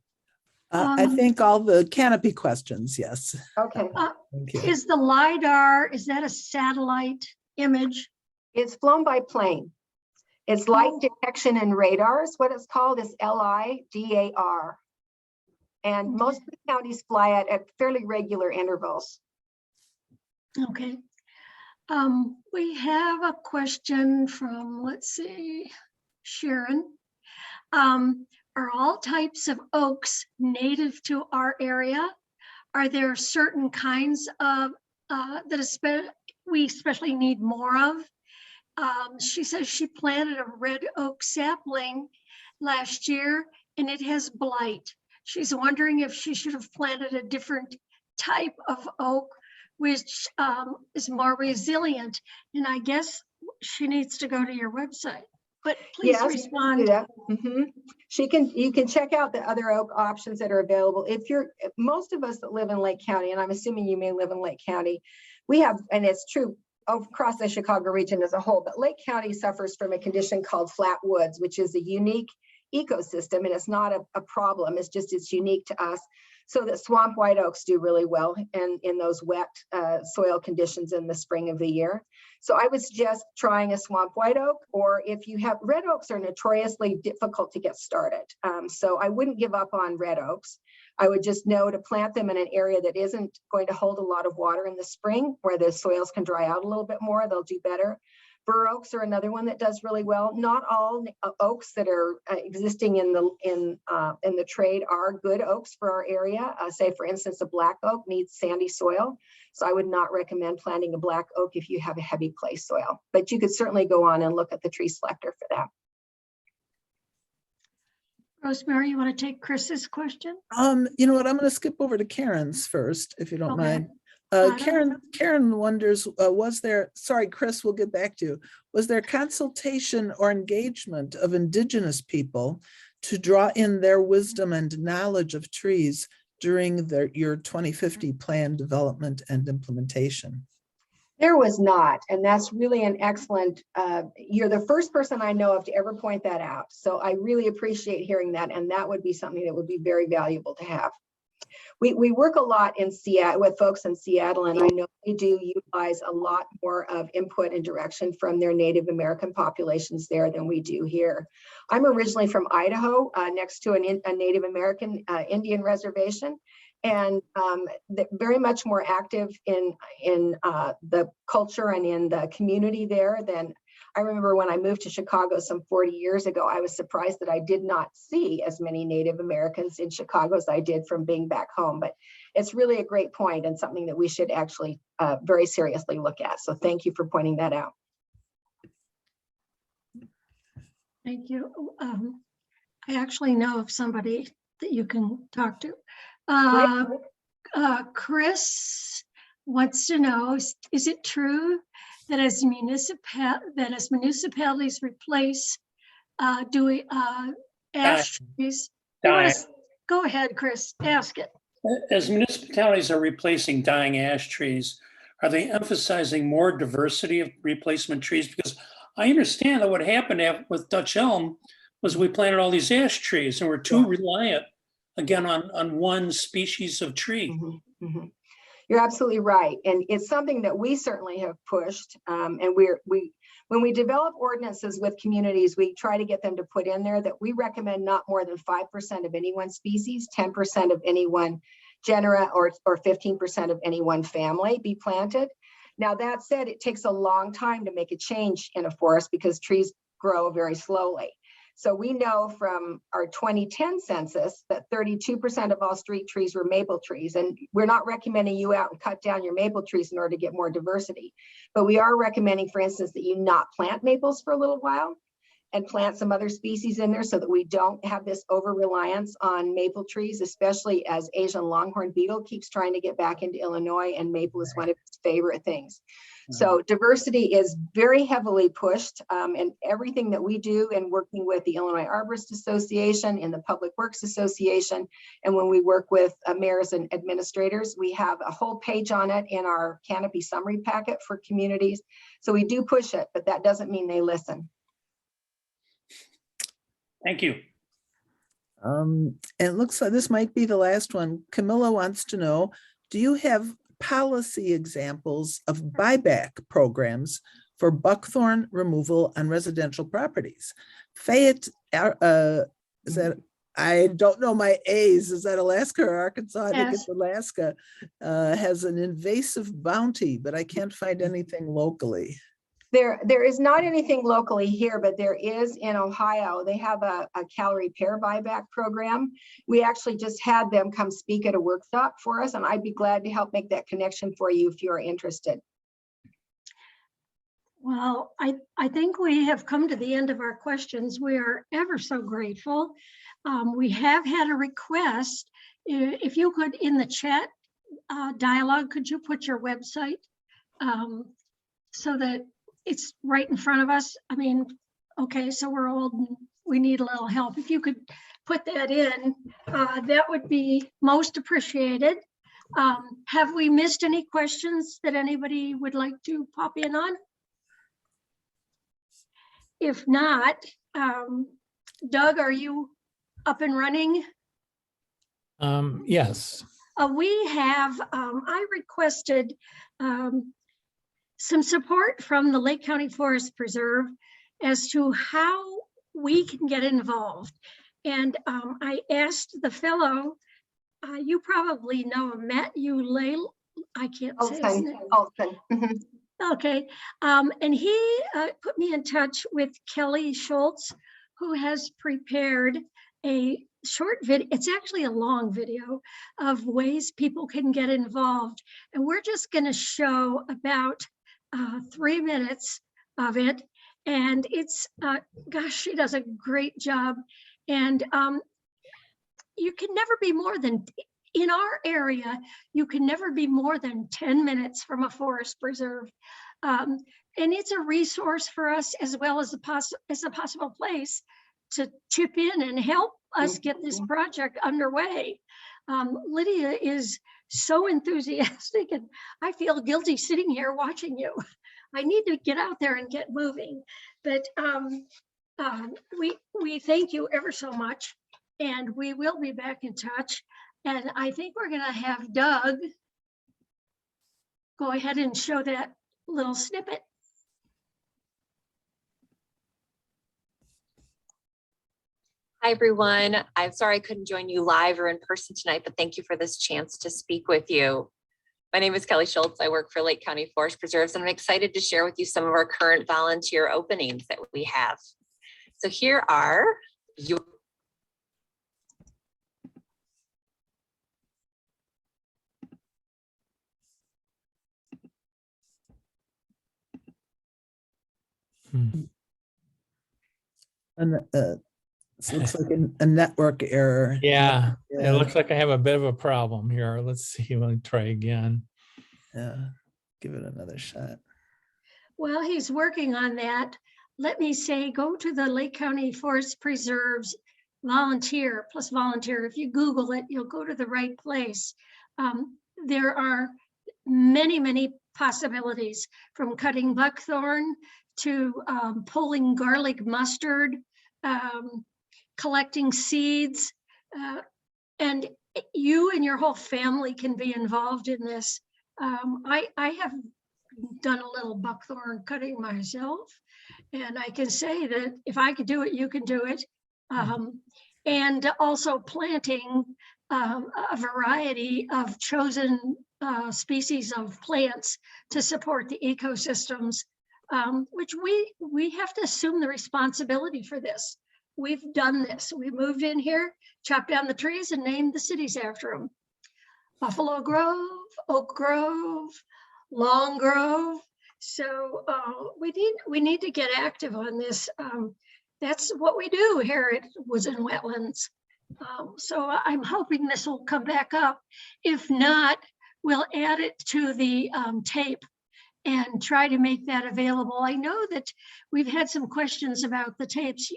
I think all the canopy questions, yes. Okay. Thank you. Is the LIDAR, is that a satellite image? It's flown by plane. It's light detection and radar is what it's called. It's LIDAR. And most of the counties fly it at fairly regular intervals. Okay. We have a question from, let's see, Sharon. Are all types of oaks native to our area? Are there certain kinds of that we especially need more of? She says she planted a red oak sapling last year and it has blight. She's wondering if she should have planted a different type of oak, which is more resilient. And I guess she needs to go to your website. But please respond. You can check out the other oak options that are available. Most of us that live in Lake County, and I'm assuming you may live in Lake County, we have, and it's true across the Chicago region as a whole, but Lake County suffers from a condition called flat woods, which is a unique ecosystem, and it's not a problem. It's unique to us. So that swamp white oaks do really well in those wet soil conditions in the spring of the year. So I would suggest trying a swamp white oak, or if you have red oaks are notoriously difficult to get started. So I wouldn't give up on red oaks. I would just know to plant them in an area that isn't going to hold a lot of water in the spring, where the soils can dry out a little bit more. They'll do better. Bur oaks are another one that does really well. Not all oaks that are existing in the trade are good oaks for our area. Say, for instance, a black oak needs sandy soil. So I would not recommend planting a black oak if you have a heavy clay soil. But you could certainly go on and look at the tree selector for that. Rosemary, you want to take Chris's question? You know what? I'm going to skip over to Karen's first, if you don't mind. Karen wonders, was there, sorry, Chris, we'll get back to you. Was there consultation or engagement of Indigenous people to draw in their wisdom and knowledge of trees during your 2050 plan development and implementation? There was not, and that's really an excellent, you're the first person I know of to ever point that out. So I really appreciate hearing that, and that would be something that would be very valuable to have. We work a lot in Seattle with folks in Seattle, and I know they do utilize a lot more of input and direction from their Native American populations there than we do here. I'm originally from Idaho, next to a Native American Indian reservation, and very much more active in the culture and in the community there than I remember when I moved to Chicago some 40 years ago. I was surprised that I did not see as many Native Americans in Chicago as I did from being back home. But it's really a great point and something that we should actually very seriously look at. So thank you for pointing that out. Thank you. I actually know of somebody that you can talk to. Chris wants to know, is it true that as municipalities replace ash trees? Go ahead, Chris, ask it. As municipalities are replacing dying ash trees, are they emphasizing more diversity of replacement trees? Because I understand that what happened with Dutch elm was we planted all these ash trees and we're too reliant, again, on one species of tree. Mm-hmm, mm-hmm. You're absolutely right. And it's something that we certainly have pushed. And when we develop ordinances with communities, we try to get them to put in there that we recommend not more than 5% of any one species, 10% of any one genera, or 15% of any one family be planted. Now, that said, it takes a long time to make a change in a forest because trees grow very slowly. So we know from our 2010 census that 32% of all street trees were maple trees. And we're not recommending you out and cut down your maple trees in order to get more diversity. But we are recommending, for instance, that you not plant maples for a little while and plant some other species in there so that we don't have this over-reliance on maple trees, especially as Asian longhorn beetle keeps trying to get back into Illinois, and maple is one of its favorite things. So diversity is very heavily pushed in everything that we do in working with the Illinois Arborist Association, in the Public Works Association, and when we work with mayors and administrators. We have a whole page on it in our canopy summary packet for communities. So we do push it, but that doesn't mean they listen. Thank you. And it looks like this might be the last one. Camilla wants to know, do you have policy examples of buyback programs for buckthorn removal on residential properties? Fayette, is that, I don't know my A's, is that Alaska or Arkansas? I think it's Alaska, has an invasive bounty, but I can't find anything locally. There is not anything locally here, but there is in Ohio. They have a calorie pair buyback program. We actually just had them come speak at a workshop for us, and I'd be glad to help make that connection for you if you're interested. Well, I think we have come to the end of our questions. We are ever so grateful. We have had a request. If you could, in the chat dialogue, could you put your website so that it's right in front of us? I mean, okay, so we're old and we need a little help. If you could put that in, that would be most appreciated. Have we missed any questions that anybody would like to pop in on? If not, Doug, are you up and running? Yes. We have, I requested some support from the Lake County Forest Preserve as to how we can get involved. And I asked the fellow, you probably know him, Matt Ulale, I can't say his name. Olson. Okay, and he put me in touch with Kelly Schultz, who has prepared a short video. It's actually a long video of ways people can get involved. And we're just gonna show about 3 minutes of it. And it's, gosh, she does a great job. And you can never be more than, in our area, you can never be more than 10 minutes from a forest preserve. And it's a resource for us as well as a possible place to chip in and help us get this project underway. Lydia is so enthusiastic, and I feel guilty sitting here watching you. I need to get out there and get moving. But we thank you ever so much, and we will be back in touch. And I think we're going to have Doug go ahead and show that little snippet. Hi, everyone. I'm sorry I couldn't join you live or in person tonight, but thank you for this chance to speak with you. My name is Kelly Schultz. I work for Lake County Forest Preserves, and I'm excited to share with you some of our current volunteer openings that we have. So here are your And it looks like a network error. Yeah, Yeah. it looks like I have a bit of a problem here. Let's see, let me try again. Yeah, give it another shot. Well, he's working on that. Let me say, go to the Lake County Forest Preserves volunteer. If you Google it, you'll go to the right place. There are many, many possibilities, from cutting buckthorn to pulling garlic mustard, collecting seeds, and you and your whole family can be involved in this. I have done a little buckthorn cutting myself, and I can say that if I could do it, you can do it. And also planting a variety of chosen species of plants to support the ecosystems, which we have to assume the responsibility for this. We've done this. We moved in here, chopped down the trees, and named the cities after them. Buffalo Grove, Oak Grove, Long Grove. So we need to get active on this. That's what we do here at Woods and Wetlands. So I'm hoping this will come back up. If not, we'll add it to the tape and try to make that available. I know that we've had some questions about the tapes.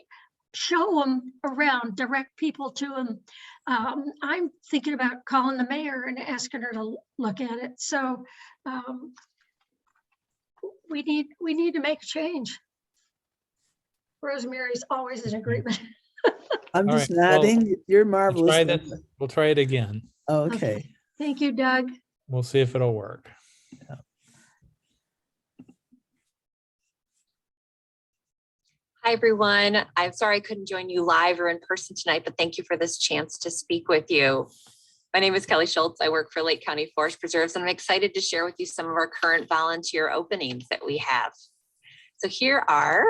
Show them around, direct people to them. I'm thinking about calling the mayor and asking her to look at it. So we need to make a change. Rosemary's always in agreement. I'm All just right, well, nodding. You're marvelous. Try that. We'll try it again. Okay. Thank you, Doug. We'll see if it'll work. Hi, everyone. I'm sorry I couldn't join you live or in person tonight, but thank you for this chance to speak with you. My name is Kelly Schultz. I work for Lake County Forest Preserves, and I'm excited to share with you some of our current volunteer openings that we have. So here are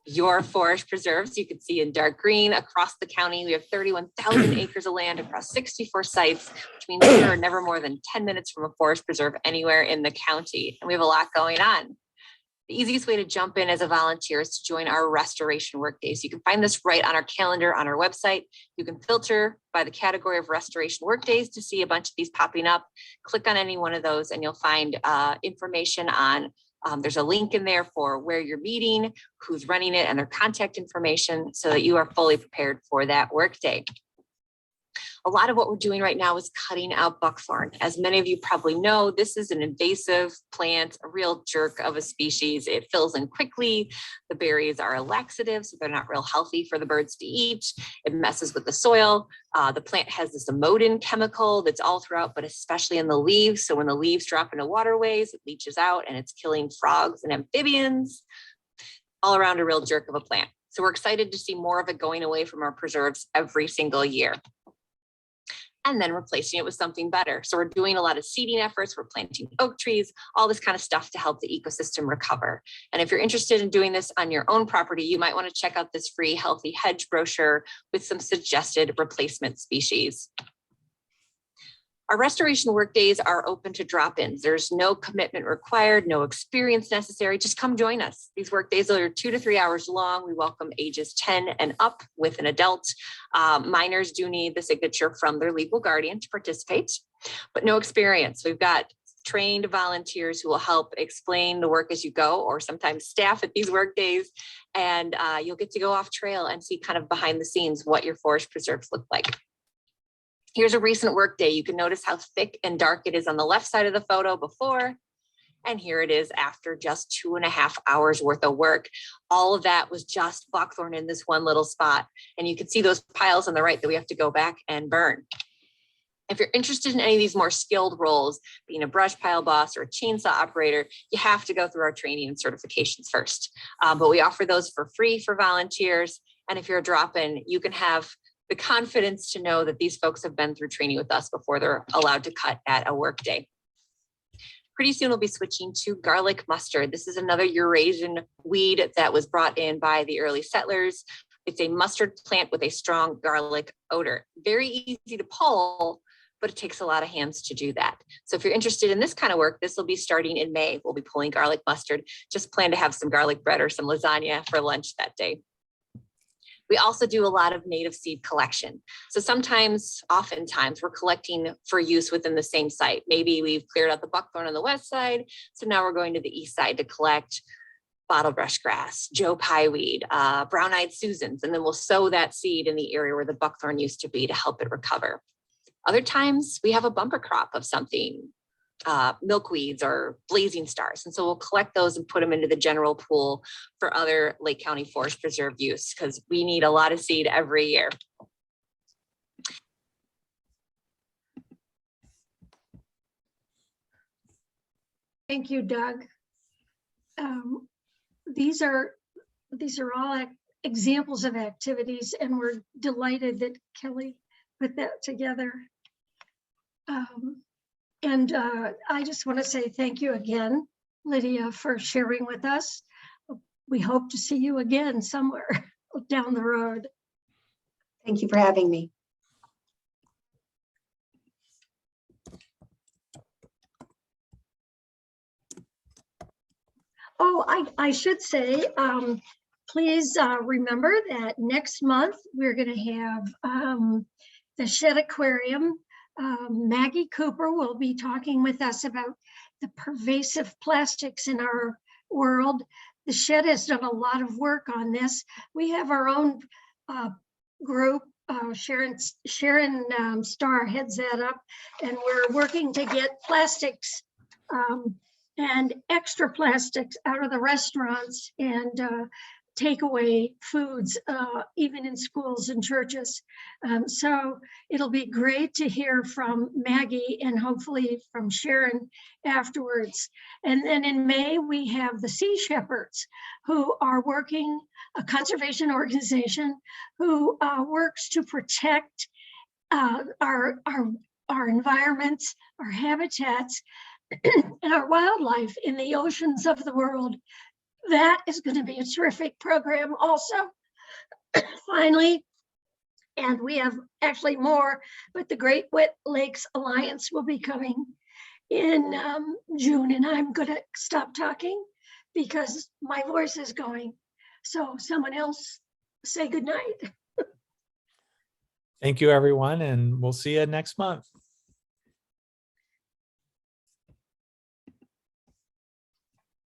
your forest preserves. You can see in dark green across the county, we have 31,000 acres of land across 64 sites, which means we are never more than 10 minutes from a forest preserve anywhere in the county. And we have a lot going on. The easiest way to jump in as a volunteer is to join our restoration workdays. You can find this right on our calendar on our website. You can filter by the category of restoration workdays to see a bunch of these popping up. Click on any one of those and you'll find information on, there's a link in there for where you're meeting, who's running it, and their contact information so that you are fully prepared for that workday. A lot of what we're doing right now is cutting out buckthorn. As many of you probably know, this is an invasive plant, a real jerk of a species. It fills in quickly. The berries are a laxative, so they're not real healthy for the birds to eat. It messes with the soil. The plant has this amodin chemical that's all throughout, but especially in the leaves. So when the leaves drop into waterways, it leaches out and it's killing frogs and amphibians. All around a real jerk of a plant. So we're excited to see more of it going away from our preserves every single year, and then replacing it with something better. So we're doing a lot of seeding efforts. We're planting oak trees, all this kind of stuff to help the ecosystem recover. And if you're interested in doing this on your own property, you might want to check out this free Healthy Hedge brochure with some suggested replacement species. Our restoration work days are open to drop-ins. There's no commitment required, no experience necessary. Just come join us. These work days are 2 to 3 hours long. We welcome ages 10 and up with an adult. Minors do need the signature from their legal guardian to participate, but no experience. We've got trained volunteers who will help explain the work as you go, or sometimes staff at these work days. And you'll get to go off trail and see kind of behind the scenes what your forest preserves look like. Here's a recent work day. You can notice how thick and dark it is on the left side of the photo before, and here it is after just 2.5 hours worth of work. All of that was just buckthorn in this one little spot. And you can see those piles on the right that we have to go back and burn. If you're interested in any of these more skilled roles, being a brush pile boss or a chainsaw operator, you have to go through our training and certifications first. But we offer those for free for volunteers. And if you're a drop-in, you can have the confidence to know that these folks have been through training with us before they're allowed to cut at a work day. Pretty soon we'll be switching to garlic mustard. This is another Eurasian weed that was brought in by the early settlers. It's a mustard plant with a strong garlic odor. Very easy to pull, but it takes a lot of hands to do that. So if you're interested in this kind of work, this will be starting in May. We'll be pulling garlic mustard. Just plan to have some garlic bread or some lasagna for lunch that day. We also do a lot of native seed collection. So oftentimes we're collecting for use within the same site. Maybe we've cleared out the buckthorn on the west side. So now we're going to the east side to collect bottlebrush grass, Joe pieweed, brown-eyed Susans, and then we'll sow that seed in the area where the buckthorn used to be to help it recover. Other times we have a bumper crop of something, milkweeds or blazing stars. And so we'll collect those and put them into the general pool for other Lake County Forest Preserve use, because we need a lot of seed every year. Thank you, Doug. These are all examples of activities, and we're delighted that Kelly put that together. And I just want to say thank you again, Lydia, for sharing with us. We hope to see you again somewhere down the road. Thank you for having me. Oh, I should say, please remember that next month we're going to have the Shed Aquarium. Maggie Cooper will be talking with us about the pervasive plastics in our world. The Shed has done a lot of work on this. We have our own group. Sharon Starr heads that up, and we're working to get plastics and extra plastics out of the restaurants and takeaway foods, even in schools and churches. So it'll be great to hear from Maggie and hopefully from Sharon afterwards. And then in May, we have the Sea Shepherds, who are working, a conservation organization who works to protect our environments, our habitats, and our wildlife in the oceans of the world. That is going to be a terrific program also. Finally, and we have actually more, but the Great Wet Lakes Alliance will be coming in June, and I'm going to stop talking because my voice is going. So someone else say good night. Thank you, everyone, and we'll see you next month.